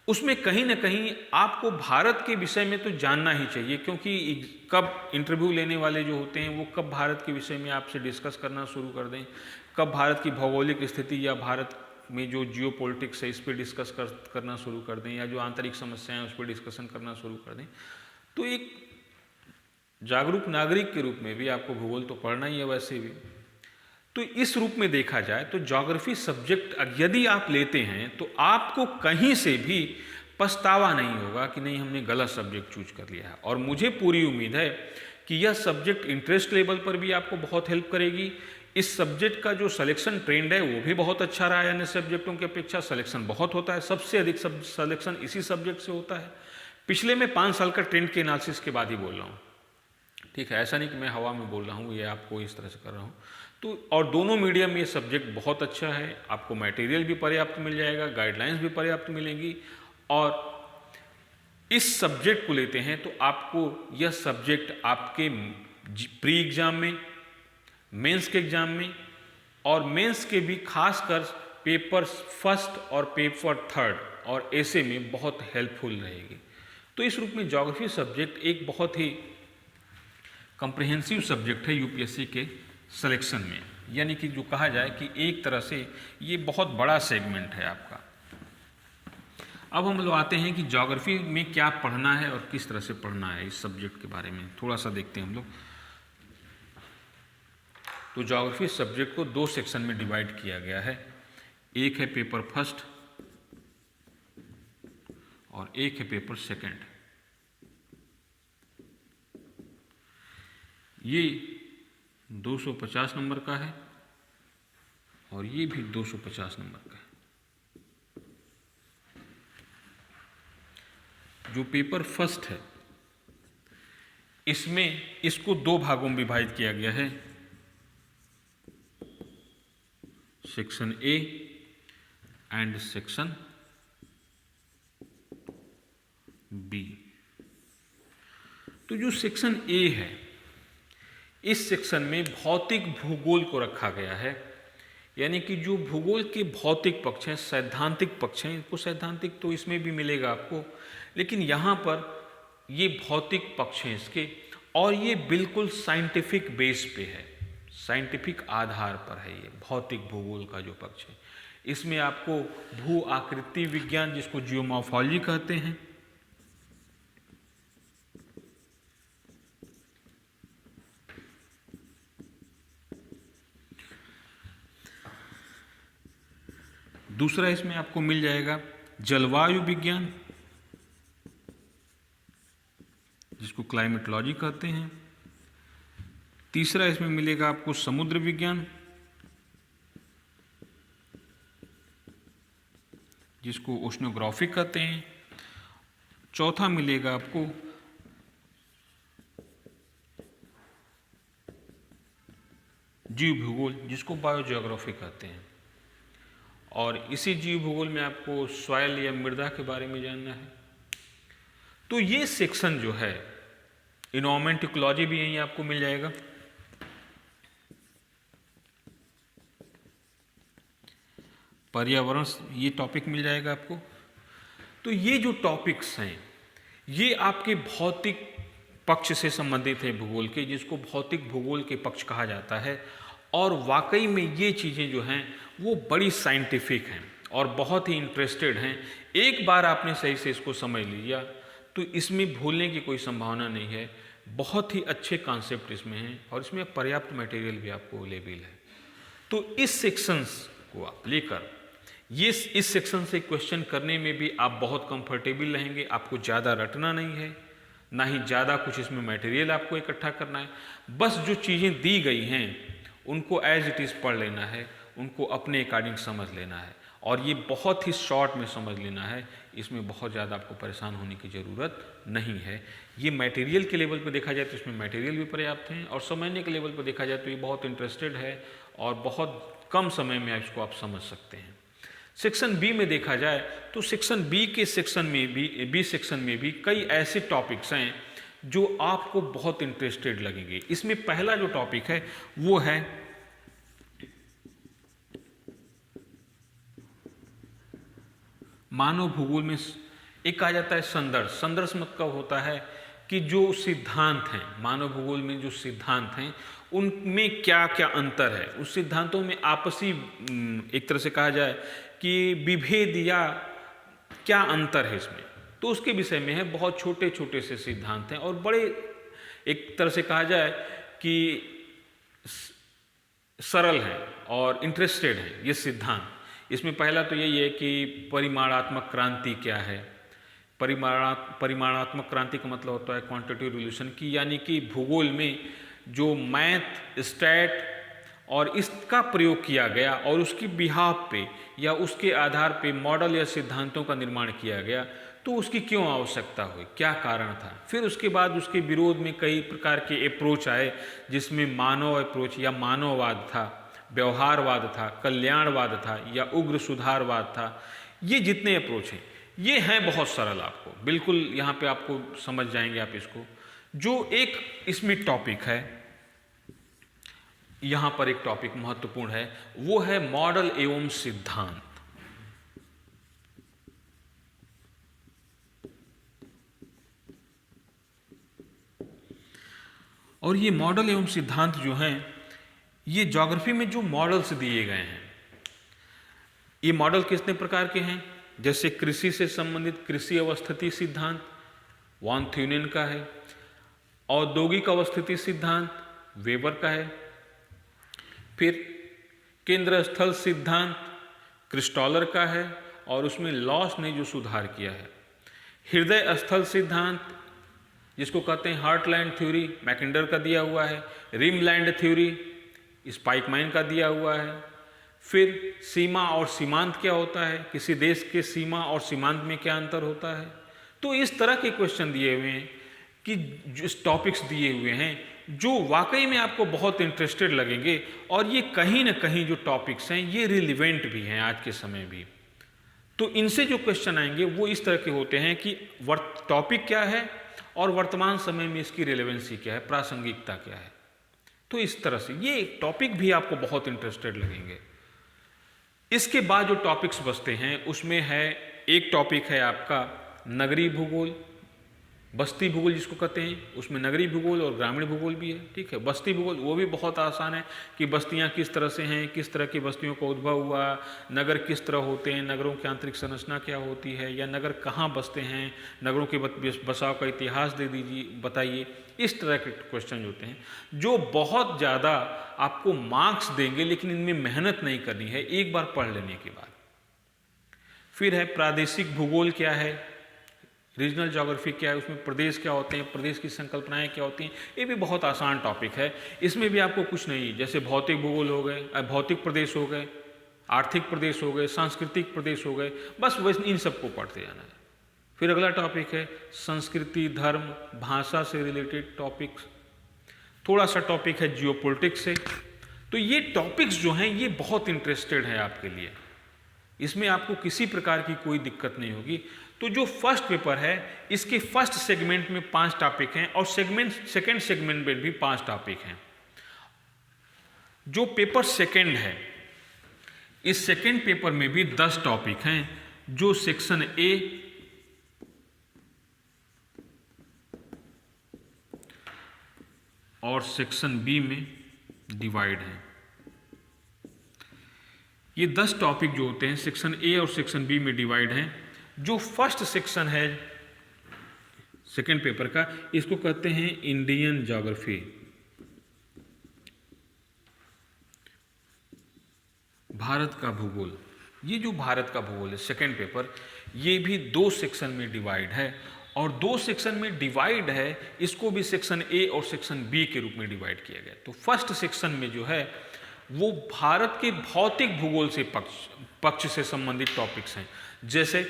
उसमें कहीं ना कहीं आपको भारत के विषय में तो जानना ही चाहिए, क्योंकि कब इंटरव्यू लेने वाले जो होते हैं वो कब भारत के विषय में आपसे डिस्कस करना शुरू कर दें, कब भारत की भौगोलिक स्थिति या भारत में जो जियो पॉलिटिक्स है इस पर डिस्कस करना शुरू कर दें, या जो आंतरिक समस्याएं हैं उस पर डिस्कशन करना शुरू कर दें। तो एक जागरूक नागरिक के रूप में भी आपको भूगोल तो पढ़ना ही है वैसे भी। तो इस रूप में देखा जाए तो ज्योग्राफी सब्जेक्ट यदि आप लेते हैं तो आपको कहीं से भी पछतावा नहीं होगा कि नहीं हमने गलत सब्जेक्ट चूज कर लिया है। और मुझे पूरी उम्मीद है कि यह सब्जेक्ट इंटरेस्ट लेवल पर भी आपको बहुत हेल्प करेगी। इस सब्जेक्ट का जो सिलेक्शन ट्रेंड है वो भी बहुत अच्छा रहा है, अन्य सब्जेक्टों की अपेक्षा सिलेक्शन बहुत होता है, सबसे अधिक सिलेक्शन इसी सब्जेक्ट से होता है। पिछले मैं 5 साल का ट्रेंड के एनालिसिस के बाद ही बोल रहा हूँ, ठीक है, ऐसा नहीं कि मैं हवा में बोल रहा हूँ, ये आपको इस तरह से कर रहा हूँ। तो और दोनों मीडियम में ये सब्जेक्ट बहुत अच्छा है, आपको मटेरियल भी पर्याप्त मिल जाएगा, गाइडलाइंस भी पर्याप्त मिलेंगी। और इस सब्जेक्ट को लेते हैं तो आपको यह सब्जेक्ट आपके प्री एग्जाम में, मेंस के एग्जाम में और मेंस के भी खासकर पेपर फर्स्ट और पेपर थर्ड और ऐसे में बहुत हेल्पफुल रहेगी। तो इस रूप में ज्योग्राफी सब्जेक्ट एक बहुत ही कॉम्प्रिहेंसिव सब्जेक्ट है यूपीएससी के सिलेक्शन में, यानी कि जो कहा जाए कि एक तरह से ये बहुत बड़ा सेगमेंट है आपका। अब हम लोग आते हैं कि ज्योग्राफी में क्या पढ़ना है और किस तरह से पढ़ना है, इस सब्जेक्ट के बारे में थोड़ा सा देखते हैं हम लोग। तो ज्योग्राफी सब्जेक्ट को 2 सेक्शन में डिवाइड किया गया है, एक है पेपर फर्स्ट और एक है पेपर सेकंड। ये 250 नंबर का है और ये भी 250 नंबर का है। जो पेपर फर्स्ट है इसमें इसको 2 भागों में विभाजित किया गया है, section A and section B. तो जो सेक्शन ए है इस सेक्शन में भौतिक भूगोल को रखा गया है, यानी कि जो भूगोल के भौतिक पक्ष हैं, सैद्धांतिक पक्ष हैं, इनको सैद्धांतिक तो इसमें भी मिलेगा आपको, लेकिन यहाँ पर ये भौतिक पक्ष हैं इसके, और ये बिल्कुल साइंटिफिक बेस पे है, साइंटिफिक आधार पर है ये भौतिक भूगोल का जो पक्ष है। इसमें आपको भू आकृति विज्ञान जिसको जियोमॉर्फोलॉजी कहते हैं, दूसरा इसमें आपको मिल जाएगा जलवायु विज्ञान जिसको क्लाइमेटोलॉजी कहते हैं, तीसरा इसमें मिलेगा आपको समुद्र विज्ञान जिसको ओशनोग्राफी कहते हैं, चौथा मिलेगा आपको जीव भूगोल, जिसको बायोजियोग्राफी कहते हैं। और इसी जीव भूगोल में आपको सॉइल या मृदा के बारे में जानना है। तो ये सेक्शन जो है, इन्वायरमेंट इकोलॉजी भी यहीं आपको मिल जाएगा। पर्यावरण, ये टॉपिक मिल जाएगा आपको। तो ये जो टॉपिक्स हैं ये आपके भौतिक पक्ष से संबंधित है भूगोल के, जिसको भौतिक भूगोल के पक्ष कहा जाता है। और वाकई में ये चीज़ें जो हैं वो बड़ी साइंटिफिक हैं और बहुत ही इंटरेस्टेड हैं। एक बार आपने सही से इसको समझ लिया तो इसमें भूलने की कोई संभावना नहीं है। बहुत ही अच्छे कॉन्सेप्ट इसमें हैं और इसमें पर्याप्त मटेरियल भी आपको अवेलेबल है। तो इस सेक्शंस को आप लेकर ये इस सेक्शन से क्वेश्चन करने में भी आप बहुत कंफर्टेबल रहेंगे। आपको ज़्यादा रटना नहीं है, ना ही ज़्यादा कुछ इसमें मटेरियल आपको इकट्ठा करना है। बस जो चीज़ें दी गई हैं उनको एज इट इज़ पढ़ लेना है, उनको अपने अकॉर्डिंग समझ लेना है और ये बहुत ही शॉर्ट में समझ लेना है। इसमें बहुत ज़्यादा आपको परेशान होने की ज़रूरत नहीं है। ये मटेरियल के लेवल पे देखा जाए तो इसमें मटेरियल भी पर्याप्त हैं और समझने के लेवल पे देखा जाए तो ये बहुत इंटरेस्टेड है और बहुत कम समय में इसको आप समझ सकते हैं। सेक्शन बी में देखा जाए तो सेक्शन बी के सेक्शन में भी कई ऐसे टॉपिक्स हैं जो आपको बहुत इंटरेस्टेड लगेंगे। इसमें पहला जो टॉपिक है वो है मानव भूगोल में एक कहा जाता है संदर्भ। संदर्भ मतलब होता है कि जो सिद्धांत हैं, मानव भूगोल में जो सिद्धांत हैं उनमें क्या क्या अंतर है, उस सिद्धांतों में आपसी एक तरह से कहा जाए कि विभेद या क्या अंतर है इसमें, तो उसके विषय में है। बहुत छोटे छोटे से सिद्धांत हैं और बड़े एक तरह से कहा जाए कि सरल हैं और इंटरेस्टेड हैं ये सिद्धांत। इसमें पहला तो यही है कि परिमाणात्मक क्रांति क्या है। परिमाणात्मक क्रांति का मतलब होता है क्वांटिटेटिव रिवोल्यूशन की, यानी कि भूगोल में जो मैथ, स्टैट और इसका प्रयोग किया गया और उसकी बिहाफ पे या उसके आधार पे मॉडल या सिद्धांतों का निर्माण किया गया, तो उसकी क्यों आवश्यकता हुई, क्या कारण था। फिर उसके बाद उसके विरोध में कई प्रकार के अप्रोच आए, जिसमें मानव अप्रोच या मानववाद था, व्यवहारवाद था, कल्याणवाद था या उग्र सुधारवाद था। ये जितने अप्रोच हैं ये हैं बहुत सरल, आपको बिल्कुल यहाँ पे आपको समझ जाएंगे आप इसको। जो एक इसमें टॉपिक है, यहाँ पर एक टॉपिक महत्वपूर्ण है, वो है मॉडल एवं सिद्धांत। और ये मॉडल एवं सिद्धांत जो हैं ये ज्योग्राफी में जो मॉडल्स दिए गए हैं, ये मॉडल कितने प्रकार के हैं। जैसे कृषि से संबंधित कृषि अवस्थिति सिद्धांत वॉन थ्यूनेन का है, औद्योगिक अवस्थिति सिद्धांत वेबर का है, फिर केंद्र स्थल सिद्धांत क्रिस्टॉलर का है और उसमें लॉस ने जो सुधार किया है। हृदय स्थल सिद्धांत जिसको कहते हैं हार्टलैंड थ्योरी मैकिंडर का दिया हुआ है। रिमलैंड थ्योरी स्पाइकमैन का दिया हुआ है। फिर सीमा और सीमांत क्या होता है, किसी देश के सीमा और सीमांत में क्या अंतर होता है। तो इस तरह के क्वेश्चन दिए हुए हैं कि जो टॉपिक्स दिए हुए हैं जो वाकई में आपको बहुत इंटरेस्टेड लगेंगे और ये कहीं ना कहीं जो टॉपिक्स हैं ये रिलेवेंट भी हैं आज के समय भी। तो इनसे जो क्वेश्चन आएंगे वो इस तरह के होते हैं कि टॉपिक क्या है और वर्तमान समय में इसकी रिलेवेंसी क्या है, प्रासंगिकता क्या है। तो इस तरह से ये टॉपिक भी आपको बहुत इंटरेस्टेड लगेंगे। इसके बाद जो टॉपिक्स बचते हैं उसमें है एक टॉपिक है आपका नगरीय भूगोल, बस्ती भूगोल जिसको कहते हैं। उसमें नगरीय भूगोल और ग्रामीण भूगोल भी है, ठीक है। बस्ती भूगोल वो भी बहुत आसान है कि बस्तियां किस तरह से हैं, किस तरह की बस्तियों का उद्भव हुआ, नगर किस तरह होते हैं, नगरों की आंतरिक संरचना क्या होती है, या नगर कहाँ बसते हैं, नगरों के बसाव का इतिहास दे दीजिए, बताइए। इस तरह के क्वेश्चन होते हैं जो बहुत ज़्यादा आपको मार्क्स देंगे, लेकिन इनमें मेहनत नहीं करनी है एक बार पढ़ लेने के बाद। फिर है प्रादेशिक भूगोल क्या है, रीजनल ज्योग्राफी क्या है, उसमें प्रदेश क्या होते हैं, प्रदेश की संकल्पनाएं क्या होती हैं। ये भी बहुत आसान टॉपिक है, इसमें भी आपको कुछ नहीं, जैसे भौतिक भूगोल हो गए, भौतिक प्रदेश हो गए, आर्थिक प्रदेश हो गए, सांस्कृतिक प्रदेश हो गए, बस वैसे इन सबको पढ़ते जाना है। फिर अगला टॉपिक है संस्कृति, धर्म, भाषा से रिलेटेड टॉपिक्स। थोड़ा सा टॉपिक है जियोपॉलिटिक्स से, तो ये टॉपिक्स जो हैं ये बहुत इंटरेस्टेड है आपके लिए, इसमें आपको किसी प्रकार की कोई दिक्कत नहीं होगी। तो जो फर्स्ट पेपर है इसके फर्स्ट सेगमेंट में 5 टॉपिक हैं और सेकंड सेगमेंट में भी 5 टॉपिक हैं। जो पेपर सेकंड है, इस सेकंड पेपर में भी 10 टॉपिक हैं जो सेक्शन ए और सेक्शन बी में डिवाइड है। ये 10 टॉपिक जो होते हैं सेक्शन ए और सेक्शन बी में डिवाइड हैं। जो फर्स्ट सेक्शन है सेकंड पेपर का, इसको कहते हैं इंडियन ज्योग्राफी, भारत का भूगोल। ये जो भारत का भूगोल है सेकंड पेपर, ये भी 2 सेक्शन में डिवाइड है और 2 सेक्शन में डिवाइड है, इसको भी सेक्शन ए और सेक्शन बी के रूप में डिवाइड किया गया। तो फर्स्ट सेक्शन में जो है वो भारत के भौतिक भूगोल से पक्ष से संबंधित टॉपिक्स हैं। जैसे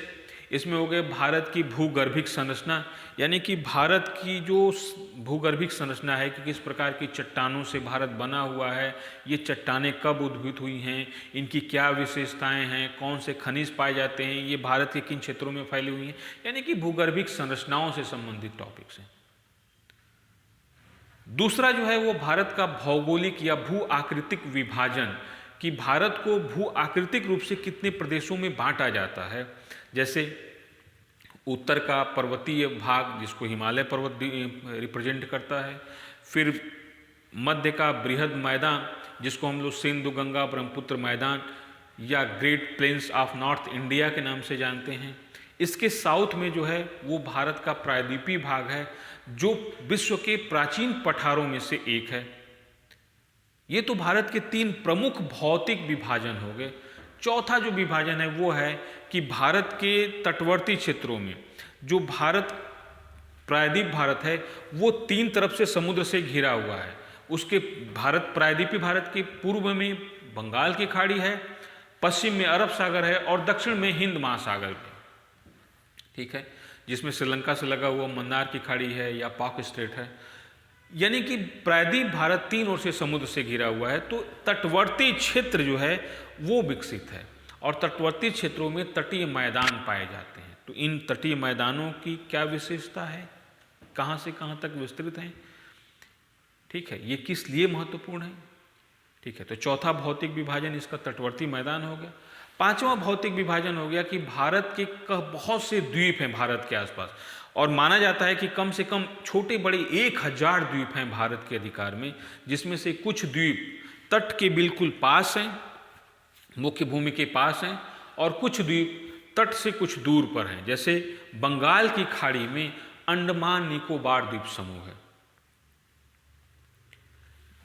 इसमें हो गए भारत की भूगर्भिक संरचना, यानी कि भारत की जो भूगर्भिक संरचना है कि किस प्रकार की चट्टानों से भारत बना हुआ है, ये चट्टानें कब उद्भूत हुई हैं, इनकी क्या विशेषताएं हैं, कौन से खनिज पाए जाते हैं, ये भारत के किन क्षेत्रों में फैली हुई हैं, यानी कि भूगर्भिक संरचनाओं से संबंधित टॉपिक्स हैं। दूसरा जो है वो भारत का भौगोलिक या भू आकृतिक विभाजन, कि भारत को भू आकृतिक रूप से कितने प्रदेशों में बांटा जाता है। जैसे उत्तर का पर्वतीय भाग जिसको हिमालय पर्वत रिप्रेजेंट करता है, फिर मध्य का बृहद मैदान जिसको हम लोग सिंधु गंगा ब्रह्मपुत्र मैदान या great plains of north India के नाम से जानते हैं। इसके साउथ में जो है वो भारत का प्रायद्वीपीय भाग है जो विश्व के प्राचीन पठारों में से एक है। ये तो भारत के 3 प्रमुख भौतिक विभाजन हो गए। चौथा जो विभाजन है वो है कि भारत के तटवर्ती क्षेत्रों में जो प्रायद्वीप भारत है वो 3 तरफ से समुद्र से घिरा हुआ है। उसके प्रायद्वीपीय भारत के पूर्व में बंगाल की खाड़ी है, पश्चिम में अरब सागर है और दक्षिण में हिंद महासागर है, ठीक है, जिसमें श्रीलंका से लगा हुआ मन्नार की खाड़ी है या पाक स्ट्रेट है। यानी कि प्रायद्वीप भारत 3 ओर से समुद्र से घिरा हुआ है। तो तटवर्ती क्षेत्र जो है वो विकसित है और तटवर्ती क्षेत्रों में तटीय मैदान पाए जाते हैं। तो इन तटीय मैदानों की क्या विशेषता है, कहाँ से कहाँ तक विस्तृत हैं, ठीक है, ये किस लिए महत्वपूर्ण है, ठीक है। तो चौथा भौतिक विभाजन इसका तटवर्ती मैदान हो गया। 5वां भौतिक विभाजन हो गया कि भारत के बहुत से द्वीप हैं भारत के आसपास, और माना जाता है कि कम से कम छोटे बड़े 1000 द्वीप हैं भारत के अधिकार में, जिसमें से कुछ द्वीप तट के बिल्कुल पास हैं, मुख्य भूमि के पास हैं, और कुछ द्वीप तट से कुछ दूर पर हैं। जैसे बंगाल की खाड़ी में अंडमान निकोबार द्वीप समूह है।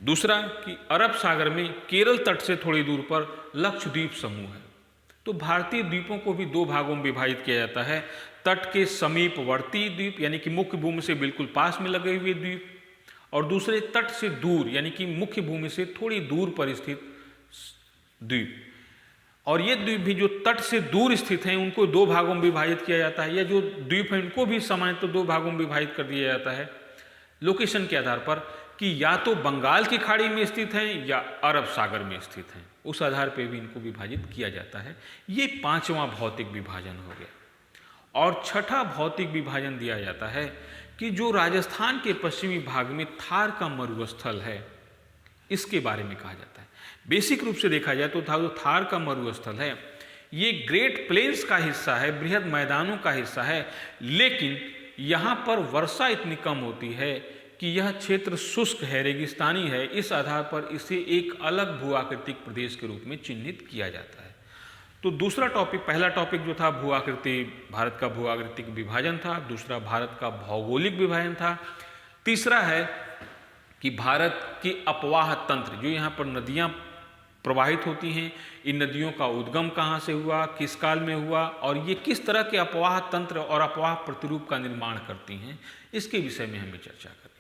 दूसरा कि अरब सागर में केरल तट से थोड़ी दूर पर लक्षद्वीप समूह है। तो भारतीय द्वीपों को भी 2 भागों में विभाजित किया जाता है, तट के समीपवर्ती द्वीप यानी कि मुख्य भूमि से बिल्कुल पास में लगे हुए द्वीप, और दूसरे तट से दूर यानी कि मुख्य भूमि से थोड़ी दूर पर स्थित द्वीप। और ये द्वीप भी जो तट से दूर स्थित हैं उनको 2 भागों में विभाजित किया जाता है, या जो द्वीप हैं उनको भी सामान्यतः 2 भागों में विभाजित कर दिया जाता है लोकेशन के आधार पर, कि या तो बंगाल की खाड़ी में स्थित हैं या अरब सागर में स्थित हैं, उस आधार पर भी इनको विभाजित किया जाता है। ये 5वां भौतिक विभाजन हो गया। और छठा भौतिक विभाजन दिया जाता है कि जो राजस्थान के पश्चिमी भाग में थार का मरुस्थल है, इसके बारे में कहा जाता है। बेसिक रूप से देखा जाए तो जो थार का मरुस्थल है ये ग्रेट प्लेन्स का हिस्सा है, बृहद मैदानों का हिस्सा है, लेकिन यहाँ पर वर्षा इतनी कम होती है कि यह क्षेत्र शुष्क है, रेगिस्तानी है। इस आधार पर इसे एक अलग भू आकृतिक प्रदेश के रूप में चिन्हित किया जाता है। तो दूसरा टॉपिक, पहला टॉपिक जो था भू आकृति, भारत का भू आकृतिक विभाजन था। दूसरा भारत का भौगोलिक विभाजन था। तीसरा है कि भारत के अपवाह तंत्र, जो यहाँ पर नदियाँ प्रवाहित होती हैं, इन नदियों का उद्गम कहाँ से हुआ, किस काल में हुआ, और ये किस तरह के अपवाह तंत्र और अपवाह प्रतिरूप का निर्माण करती हैं, इसके विषय में हमें चर्चा करनी है।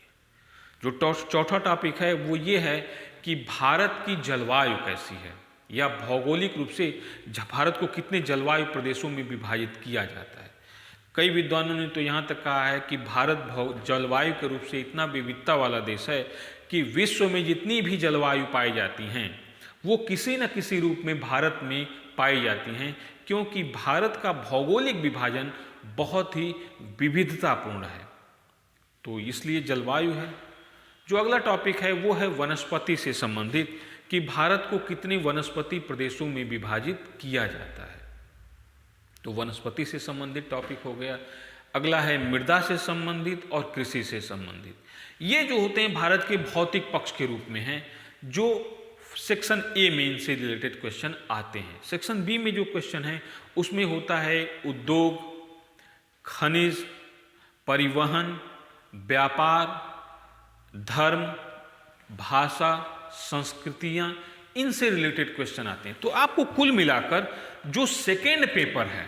जो चौथा टॉपिक है वो ये है कि भारत की जलवायु कैसी है, या भौगोलिक रूप से भारत को कितने जलवायु प्रदेशों में विभाजित किया जाता है। कई विद्वानों ने तो यहाँ तक कहा है कि भारत जलवायु के रूप से इतना विविधता वाला देश है कि विश्व में जितनी भी जलवायु पाई जाती हैं वो किसी न किसी रूप में भारत में पाई जाती हैं, क्योंकि भारत का भौगोलिक विभाजन बहुत ही विविधतापूर्ण है। तो इसलिए जलवायु है। जो अगला टॉपिक है वो है वनस्पति से संबंधित, कि भारत को कितने वनस्पति प्रदेशों में विभाजित किया जाता है। तो वनस्पति से संबंधित टॉपिक हो गया। अगला है मृदा से संबंधित और कृषि से संबंधित। ये जो होते हैं भारत के भौतिक पक्ष के रूप में हैं, जो सेक्शन ए में इनसे रिलेटेड क्वेश्चन आते हैं। सेक्शन बी में जो क्वेश्चन है उसमें होता है उद्योग, खनिज, परिवहन, व्यापार, धर्म, भाषा, संस्कृतियां, इनसे रिलेटेड क्वेश्चन आते हैं। तो आपको कुल मिलाकर जो सेकेंड पेपर है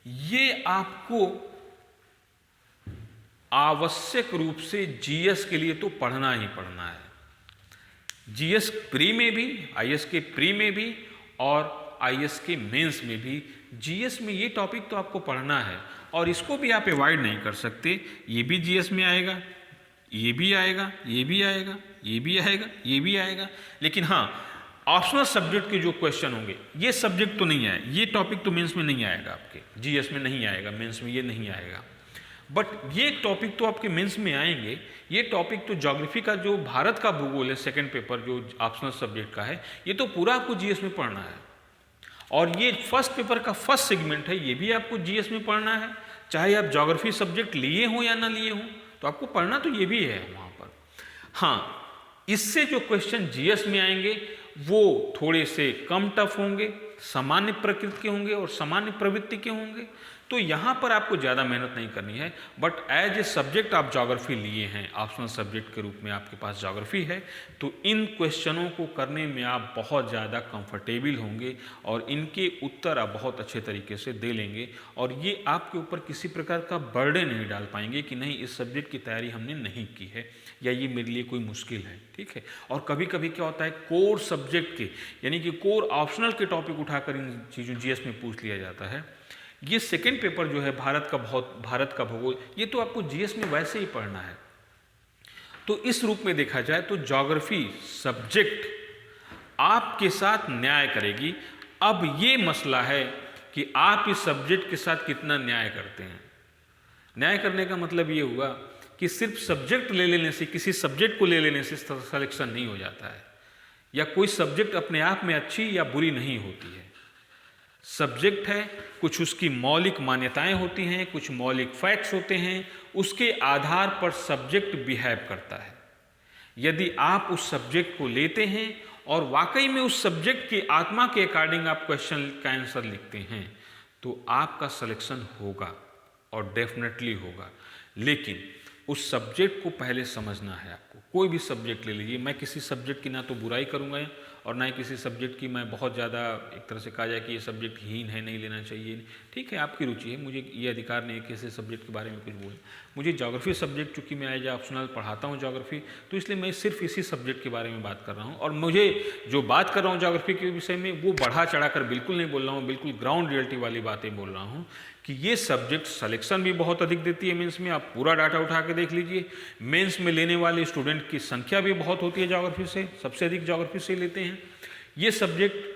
ये आपको आवश्यक रूप से जीएस के लिए तो पढ़ना ही पढ़ना है। जीएस प्री में भी, आईएएस के प्री में भी और आईएएस के मेंस में भी जीएस में ये टॉपिक तो आपको पढ़ना है, और इसको भी आप अवॉइड नहीं कर सकते। ये भी जीएस में आएगा, ये भी आएगा, ये भी आएगा, ये भी आएगा, ये भी आएगा। लेकिन हाँ, ऑप्शनल सब्जेक्ट के जो क्वेश्चन होंगे ये सब्जेक्ट तो नहीं आए, ये टॉपिक तो मेंस में नहीं आएगा, आपके जीएस में नहीं आएगा, मेंस में ये नहीं आएगा। बट ये टॉपिक तो आपके मेंस में आएंगे। ये टॉपिक तो ज्योग्राफी का जो भारत का भूगोल है, सेकंड पेपर जो ऑप्शनल सब्जेक्ट का है, ये तो पूरा आपको जीएस में पढ़ना है। और ये फर्स्ट पेपर का फर्स्ट सेगमेंट है, ये भी आपको जीएस में पढ़ना है। चाहे आप ज्योग्राफी सब्जेक्ट लिए हों या ना लिए हों, तो आपको पढ़ना तो ये भी है वहाँ पर। हाँ, इससे जो क्वेश्चन जीएस में आएंगे वो थोड़े से कम टफ होंगे, सामान्य प्रकृति के होंगे और सामान्य प्रवृत्ति के होंगे। तो यहाँ पर आपको ज़्यादा मेहनत नहीं करनी है। बट एज ए सब्जेक्ट आप ज्योग्राफी लिए हैं, ऑप्शनल सब्जेक्ट के रूप में आपके पास ज्योग्राफी है, तो इन क्वेश्चनों को करने में आप बहुत ज़्यादा कंफर्टेबल होंगे और इनके उत्तर आप बहुत अच्छे तरीके से दे लेंगे। और ये आपके ऊपर किसी प्रकार का बर्डन नहीं डाल पाएंगे कि नहीं इस सब्जेक्ट की तैयारी हमने नहीं की है या ये मेरे लिए कोई मुश्किल है। ठीक है। और कभी कभी क्या होता है, कोर सब्जेक्ट के यानी कि कोर ऑप्शनल के टॉपिक उठाकर इन चीज़ों जीएस में पूछ लिया जाता है। ये सेकेंड पेपर जो है भारत का भूगोल, ये तो आपको जीएस में वैसे ही पढ़ना है। तो इस रूप में देखा जाए तो ज्योग्राफी सब्जेक्ट आपके साथ न्याय करेगी। अब ये मसला है कि आप इस सब्जेक्ट के साथ कितना न्याय करते हैं। न्याय करने का मतलब ये हुआ कि सिर्फ सब्जेक्ट ले लेने से, किसी सब्जेक्ट को ले लेने से सिलेक्शन नहीं हो जाता है, या कोई सब्जेक्ट अपने आप में अच्छी या बुरी नहीं होती है। सब्जेक्ट है, कुछ उसकी मौलिक मान्यताएं होती हैं, कुछ मौलिक फैक्ट्स होते हैं, उसके आधार पर सब्जेक्ट बिहेव करता है। यदि आप उस सब्जेक्ट को लेते हैं और वाकई में उस सब्जेक्ट की आत्मा के अकॉर्डिंग आप क्वेश्चन का आंसर लिखते हैं, तो आपका सिलेक्शन होगा और डेफिनेटली होगा। लेकिन उस सब्जेक्ट को पहले समझना है आपको। कोई भी सब्जेक्ट ले लीजिए, मैं किसी सब्जेक्ट की ना तो बुराई करूंगा और ना ही किसी सब्जेक्ट की मैं बहुत ज़्यादा एक तरह से कहा जाए कि ये सब्जेक्ट हीन है, नहीं लेना चाहिए। ठीक है, आपकी रुचि है, मुझे ये अधिकार नहीं है किसी सब्जेक्ट के बारे में कुछ बोलूं। मुझे ज्योग्राफी सब्जेक्ट चूँकि मैं एज ऑप्शनल पढ़ाता हूँ ज्योग्राफी, तो इसलिए मैं सिर्फ इसी सब्जेक्ट के बारे में बात कर रहा हूँ। और मुझे जो बात कर रहा हूँ ज्योग्राफी के विषय में, वो बढ़ा चढ़ा कर बिल्कुल नहीं बोल रहा हूँ, बिल्कुल ग्राउंड रियलिटी वाली बातें बोल रहा हूँ कि ये सब्जेक्ट सिलेक्शन भी बहुत अधिक देती है मेंस में। आप पूरा डाटा उठा के देख लीजिए, मेंस में लेने वाले स्टूडेंट की संख्या भी बहुत होती है ज्योग्राफी से, सबसे अधिक ज्योग्राफी से लेते हैं। ये सब्जेक्ट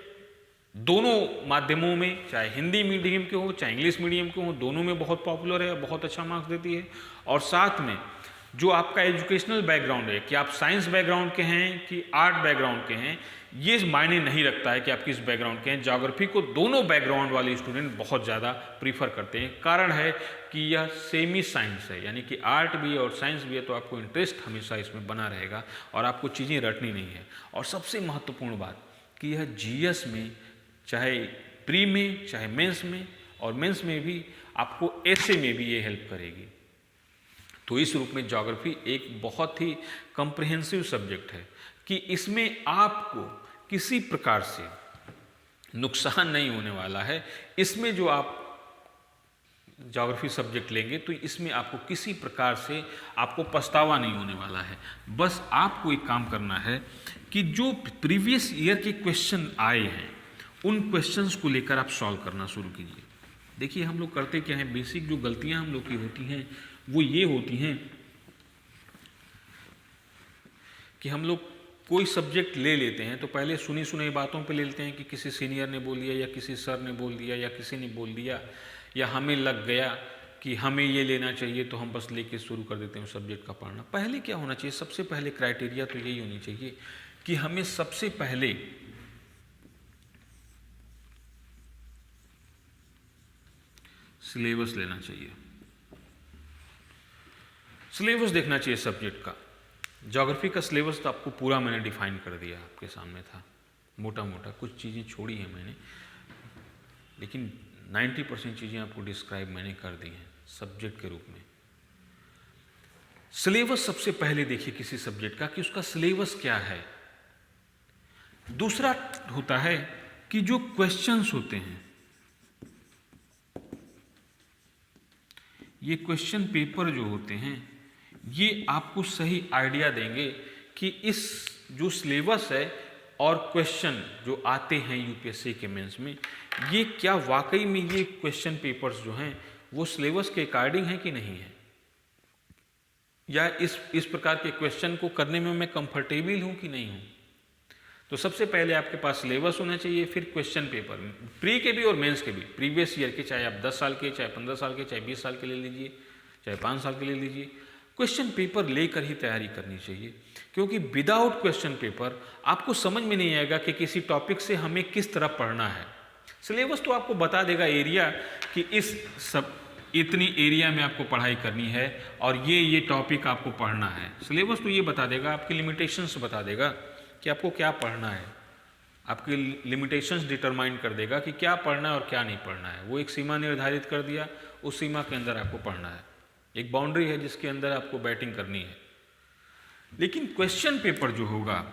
दोनों माध्यमों में, चाहे हिंदी मीडियम के हो चाहे इंग्लिश मीडियम के हो, दोनों में बहुत पॉपुलर है, बहुत अच्छा मार्क्स देती है। और साथ में जो आपका एजुकेशनल बैकग्राउंड है कि आप साइंस बैकग्राउंड के हैं कि आर्ट बैकग्राउंड के हैं, ये मायने नहीं रखता है कि आप किस बैकग्राउंड के हैं। ज्योग्राफी को दोनों बैकग्राउंड वाले स्टूडेंट बहुत ज़्यादा प्रीफर करते हैं। कारण है कि यह सेमी साइंस है, यानी कि आर्ट भी और साइंस भी है, तो आपको इंटरेस्ट हमेशा इसमें बना रहेगा और आपको चीज़ें रटनी नहीं है। और सबसे महत्वपूर्ण बात कि यह जीएस में, चाहे प्री में चाहे मेंस में, और मेंस में भी आपको ऐसे में भी ये हेल्प करेगी। तो इस रूप में ज्योग्राफी एक बहुत ही कॉम्प्रिहेंसिव सब्जेक्ट है कि इसमें आपको किसी प्रकार से नुकसान नहीं होने वाला है। इसमें जो आप ज्योग्राफी सब्जेक्ट लेंगे तो इसमें आपको किसी प्रकार से आपको पछतावा नहीं होने वाला है। बस आपको एक काम करना है कि जो प्रीवियस ईयर के क्वेश्चन आए हैं उन क्वेश्चंस को लेकर आप सॉल्व करना शुरू कीजिए। देखिए हम लोग करते क्या हैं, बेसिक जो गलतियां हम लोग की होती हैं वो ये होती हैं कि हम लोग कोई सब्जेक्ट ले लेते हैं तो पहले सुनी सुनाई बातों पे ले लेते हैं कि किसी सीनियर ने बोल दिया या किसी सर ने बोल दिया या किसी ने बोल दिया या हमें लग गया कि हमें ये लेना चाहिए, तो हम बस लेके शुरू कर देते हैं उस सब्जेक्ट का पढ़ना। पहले क्या होना चाहिए, सबसे पहले क्राइटेरिया तो यही होनी चाहिए कि हमें सबसे पहले सिलेबस लेना चाहिए, सिलेबस देखना चाहिए सब्जेक्ट का। ज्योग्राफी का सिलेबस तो आपको पूरा मैंने डिफाइन कर दिया, आपके सामने था मोटा मोटा, कुछ चीज़ें छोड़ी हैं मैंने, लेकिन 90% चीज़ें आपको डिस्क्राइब मैंने कर दी हैं सब्जेक्ट के रूप में। सिलेबस सबसे पहले देखिए किसी सब्जेक्ट का कि उसका सिलेबस क्या है। दूसरा होता है कि जो क्वेश्चंस होते हैं, ये क्वेश्चन पेपर जो होते हैं, ये आपको सही आइडिया देंगे कि इस जो सिलेबस है और क्वेश्चन जो आते हैं यूपीएससी के मेंस में, ये क्या वाकई में ये क्वेश्चन पेपर्स जो हैं वो सिलेबस के अकॉर्डिंग है कि नहीं है, या इस प्रकार के क्वेश्चन को करने में मैं कंफर्टेबल हूं कि नहीं हूं। तो सबसे पहले आपके पास सिलेबस होना चाहिए, फिर क्वेश्चन पेपर, प्री के भी और मेंस के भी, प्रीवियस ईयर के, चाहे आप 10 साल के, चाहे 15 साल के, चाहे 20 साल के ले लीजिए, चाहे 5 साल के ले लीजिए, क्वेश्चन पेपर लेकर ही तैयारी करनी चाहिए। क्योंकि विदाउट क्वेश्चन पेपर आपको समझ में नहीं आएगा कि किसी टॉपिक से हमें किस तरह पढ़ना है। सिलेबस तो आपको बता देगा एरिया कि इस सब इतनी एरिया में आपको पढ़ाई करनी है और ये टॉपिक आपको पढ़ना है। सिलेबस तो ये बता देगा, आपकी लिमिटेशंस बता देगा कि आपको क्या पढ़ना है, आपकी लिमिटेशंस डिटरमाइन कर देगा कि क्या पढ़ना है और क्या नहीं पढ़ना है। वो एक सीमा निर्धारित कर दिया, उस सीमा के अंदर आपको पढ़ना है, एक बाउंड्री है जिसके अंदर आपको बैटिंग करनी है। लेकिन क्वेश्चन पेपर जो होगा,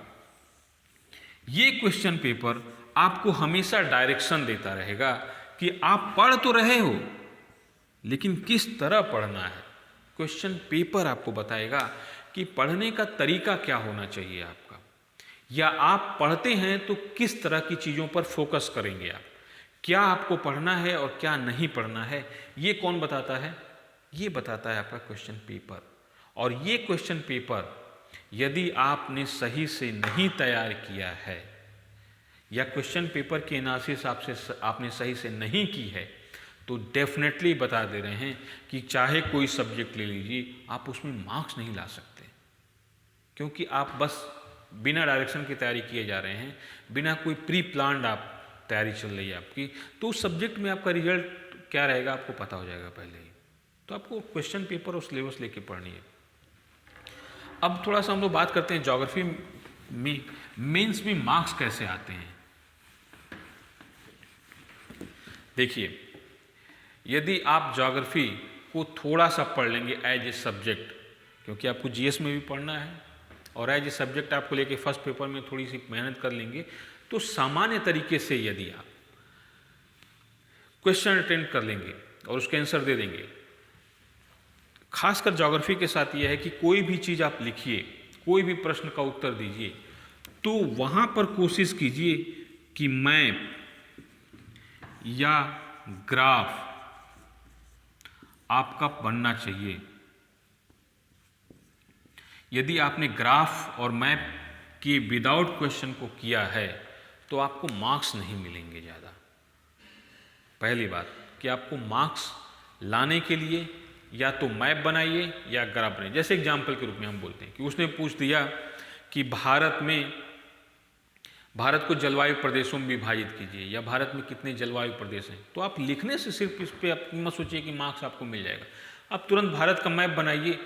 ये क्वेश्चन पेपर आपको हमेशा डायरेक्शन देता रहेगा कि आप पढ़ तो रहे हो लेकिन किस तरह पढ़ना है। क्वेश्चन पेपर आपको बताएगा कि पढ़ने का तरीका क्या होना चाहिए आपका, या आप पढ़ते हैं तो किस तरह की चीज़ों पर फोकस करेंगे आप, क्या आपको पढ़ना है और क्या नहीं पढ़ना है। ये कौन बताता है, ये बताता है आपका क्वेश्चन पेपर। और ये क्वेश्चन पेपर यदि आपने सही से नहीं तैयार किया है या क्वेश्चन पेपर की एनालिसिस आपने सही से नहीं की है, तो डेफिनेटली बता दे रहे हैं कि चाहे कोई सब्जेक्ट ले लीजिए, आप उसमें मार्क्स नहीं ला सकते, क्योंकि आप बस बिना डायरेक्शन की तैयारी किए जा रहे हैं, बिना कोई प्री प्लान्ड आप तैयारी चल रही है आपकी, तो उस सब्जेक्ट में आपका रिजल्ट क्या रहेगा आपको पता हो जाएगा पहले ही। तो आपको क्वेश्चन पेपर और सिलेबस लेके पढ़नी है। अब थोड़ा सा हम लोग बात करते हैं ज्योग्राफी में मेंस में मार्क्स कैसे आते हैं। देखिए, यदि आप ज्योग्राफी को थोड़ा सा पढ़ लेंगे एज ए सब्जेक्ट, क्योंकि आपको जीएस में भी पढ़ना है और एज ए सब्जेक्ट आपको लेके फर्स्ट पेपर में थोड़ी सी मेहनत कर लेंगे, तो सामान्य तरीके से यदि आप क्वेश्चन अटेंड कर लेंगे और उसके आंसर दे देंगे, खासकर ज्योग्राफी के साथ यह है कि कोई भी चीज़ आप लिखिए, कोई भी प्रश्न का उत्तर दीजिए, तो वहाँ पर कोशिश कीजिए कि मैप या ग्राफ आपका बनना चाहिए। यदि आपने ग्राफ और मैप के विदाउट क्वेश्चन को किया है तो आपको मार्क्स नहीं मिलेंगे ज़्यादा। पहली बात कि आपको मार्क्स लाने के लिए या तो मैप बनाइए या ग्राफ बनाइए। जैसे एग्जाम्पल के रूप में हम बोलते हैं कि उसने पूछ दिया कि भारत को जलवायु प्रदेशों में विभाजित कीजिए, या भारत में कितने जलवायु प्रदेश हैं, तो आप लिखने से सिर्फ इस पर आप मत सोचिए कि मार्क्स आपको मिल जाएगा। आप तुरंत भारत का मैप बनाइए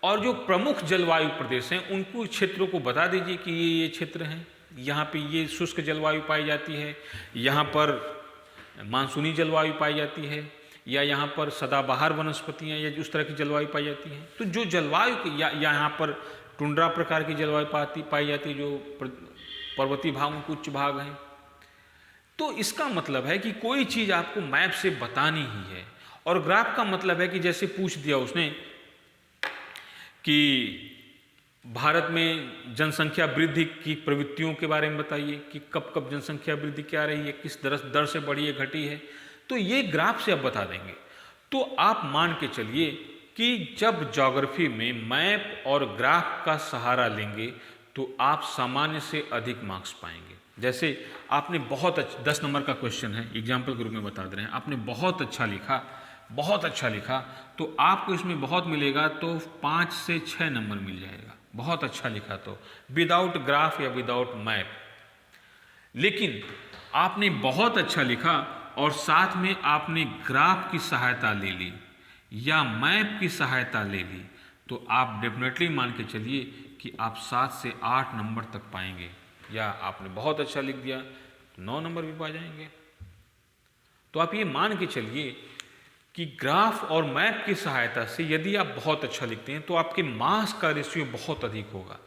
और जो प्रमुख जलवायु प्रदेश हैं उनको क्षेत्रों को बता दीजिए कि ये क्षेत्र हैं, यहाँ पे ये शुष्क जलवायु पाई जाती है, यहाँ पर मानसूनी जलवायु पाई जाती है, या यहाँ पर सदाबहार वनस्पतियाँ या उस तरह की जलवायु पाई जाती है। तो जो जलवायु या यहाँ पर टुंड्रा प्रकार की जलवायु पाई जाती है, जो पर्वतीय भागों के उच्च भाग हैं। तो इसका मतलब है कि कोई चीज़ आपको मैप से बतानी ही है। और ग्राफ का मतलब है कि जैसे पूछ दिया उसने कि भारत में जनसंख्या वृद्धि की प्रवृत्तियों के बारे में बताइए कि कब कब जनसंख्या वृद्धि क्या रही है, किस दर से बढ़ी है घटी है, तो ये ग्राफ से आप बता देंगे। तो आप मान के चलिए कि जब ज्योग्राफी में मैप और ग्राफ का सहारा लेंगे तो आप सामान्य से अधिक मार्क्स पाएंगे। जैसे आपने 10 नंबर का क्वेश्चन है, एग्जाम्पल के रूप में बता दे रहे हैं, आपने बहुत अच्छा लिखा तो आपको इसमें बहुत मिलेगा, तो 5 से 6 नंबर मिल जाएगा, बहुत अच्छा लिखा तो, विदाउट ग्राफ या विदाउट मैप। लेकिन आपने बहुत अच्छा लिखा और साथ में आपने ग्राफ की सहायता ले ली या मैप की सहायता ले ली, तो आप डेफिनेटली मान के चलिए कि आप 7 से 8 नंबर तक पाएंगे। या आपने बहुत अच्छा लिख दिया तो 9 नंबर भी पा जाएंगे। तो आप ये मान के चलिए कि ग्राफ और मैप की सहायता से यदि आप बहुत अच्छा लिखते हैं तो आपके मार्क्स का रेशियो बहुत अधिक होगा।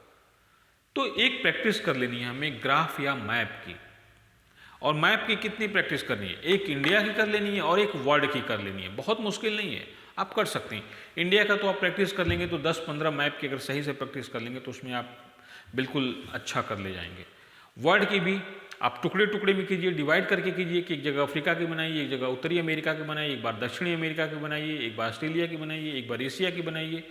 तो एक प्रैक्टिस कर लेनी है हमें ग्राफ या मैप की। और मैप की कितनी प्रैक्टिस करनी है? एक इंडिया की कर लेनी है और एक वर्ल्ड की कर लेनी है। बहुत मुश्किल नहीं है, आप कर सकते हैं। इंडिया का तो आप प्रैक्टिस कर लेंगे तो 10-15 मैप की अगर सही से प्रैक्टिस कर लेंगे तो उसमें आप बिल्कुल अच्छा कर ले जाएंगे। वर्ल्ड की भी आप टुकड़े टुकड़े में कीजिए, डिवाइड करके कीजिए कि एक जगह अफ्रीका की बनाइए, एक जगह उत्तरी अमेरिका की बनाइए, एक बार दक्षिणी अमेरिका की बनाइए, एक बार ऑस्ट्रेलिया की बनाइए, एक बार एशिया की बनाइए,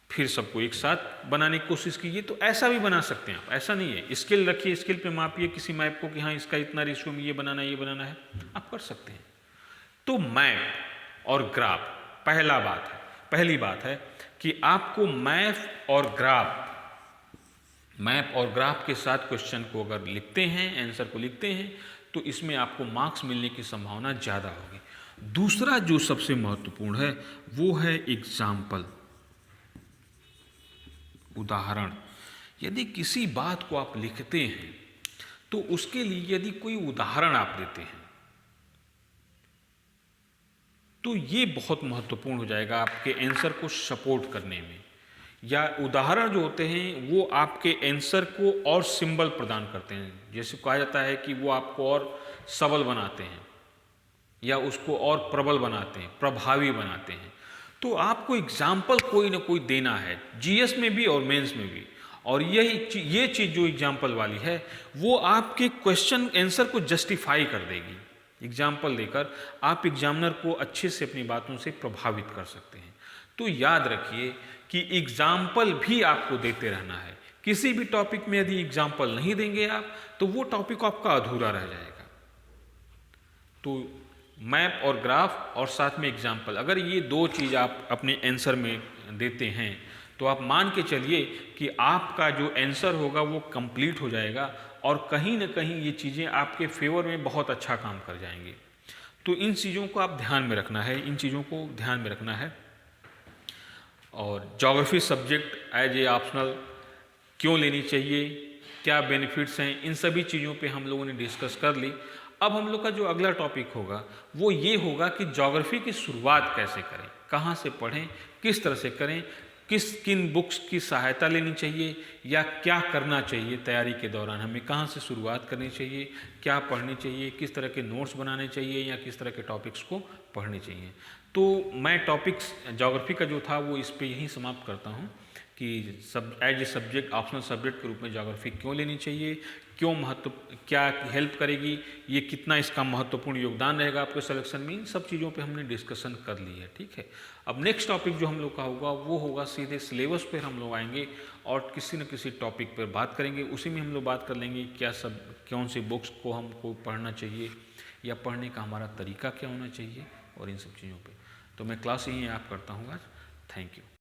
फिर सबको एक साथ बनाने की कोशिश कीजिए। तो ऐसा भी बना सकते हैं आप, ऐसा नहीं है। स्केल रखिए, स्केल पे मापिए किसी मैप को कि हाँ इसका इतना रेशियो में ये बनाना है, आप कर सकते हैं। तो मैप और ग्राफ पहली बात है कि आपको मैप और ग्राफ के साथ क्वेश्चन को अगर लिखते हैं, आंसर को लिखते हैं, तो इसमें आपको मार्क्स मिलने की संभावना ज़्यादा होगी। दूसरा जो सबसे महत्वपूर्ण है वो है एग्जाम्पल, उदाहरण। यदि किसी बात को आप लिखते हैं तो उसके लिए यदि कोई उदाहरण आप देते हैं तो ये बहुत महत्वपूर्ण हो जाएगा आपके आंसर को सपोर्ट करने में। या उदाहरण जो होते हैं वो आपके आंसर को और सिंबल प्रदान करते हैं। जैसे कहा जाता है कि वो आपको और सबल बनाते हैं या उसको और प्रबल बनाते हैं, प्रभावी बनाते हैं। तो आपको एग्जाम्पल कोई ना कोई देना है, जीएस में भी और मेंस में भी। और ये चीज़ जो एग्जाम्पल वाली है वो आपके क्वेश्चन आंसर को जस्टिफाई कर देगी। एग्जाम्पल देकर आप एग्जामिनर को अच्छे से अपनी बातों से प्रभावित कर सकते हैं। तो याद रखिए कि एग्जाम्पल भी आपको देते रहना है। किसी भी टॉपिक में यदि एग्जाम्पल नहीं देंगे आप तो वो टॉपिक आपका अधूरा रह जाएगा। तो मैप और ग्राफ और साथ में एग्जाम्पल, अगर ये 2 चीज़ आप अपने आंसर में देते हैं तो आप मान के चलिए कि आपका जो आंसर होगा वो कंप्लीट हो जाएगा और कहीं ना कहीं ये चीज़ें आपके फेवर में बहुत अच्छा काम कर जाएंगी। तो इन चीज़ों को आप ध्यान में रखना है। और geography subject as a optional क्यों लेनी चाहिए, क्या बेनिफिट्स हैं, इन सभी चीज़ों पे हम लोगों ने डिस्कस कर ली। अब हम लोग का जो अगला टॉपिक होगा वो ये होगा कि ज्योग्राफी की शुरुआत कैसे करें, कहाँ से पढ़ें, किस तरह से करें, किन बुक्स की सहायता लेनी चाहिए या क्या करना चाहिए तैयारी के दौरान, हमें कहाँ से शुरुआत करनी चाहिए, क्या पढ़नी चाहिए, किस तरह के नोट्स बनाने चाहिए या किस तरह के टॉपिक्स को पढ़ने चाहिए। तो मैं टॉपिक्स ज्योग्राफी का जो था वो इस पे यहीं समाप्त करता हूँ कि as a subject, optional subject के रूप में ज्योग्राफी क्यों लेनी चाहिए, क्या हेल्प करेगी, ये कितना इसका महत्वपूर्ण योगदान रहेगा आपके सिलेक्शन में, इन सब चीज़ों पे हमने डिस्कशन कर ली है। ठीक है, अब नेक्स्ट टॉपिक जो हम लोग का होगा वो होगा सीधे सिलेबस पे हम लोग आएंगे और किसी न किसी टॉपिक पर बात करेंगे। उसी में हम लोग बात कर लेंगे कौन सी बुक्स को हमको पढ़ना चाहिए या पढ़ने का हमारा तरीका क्या होना चाहिए और इन सब चीज़ों पर। तो मैं क्लास यहीं आप करता हूँ आज। Thank you.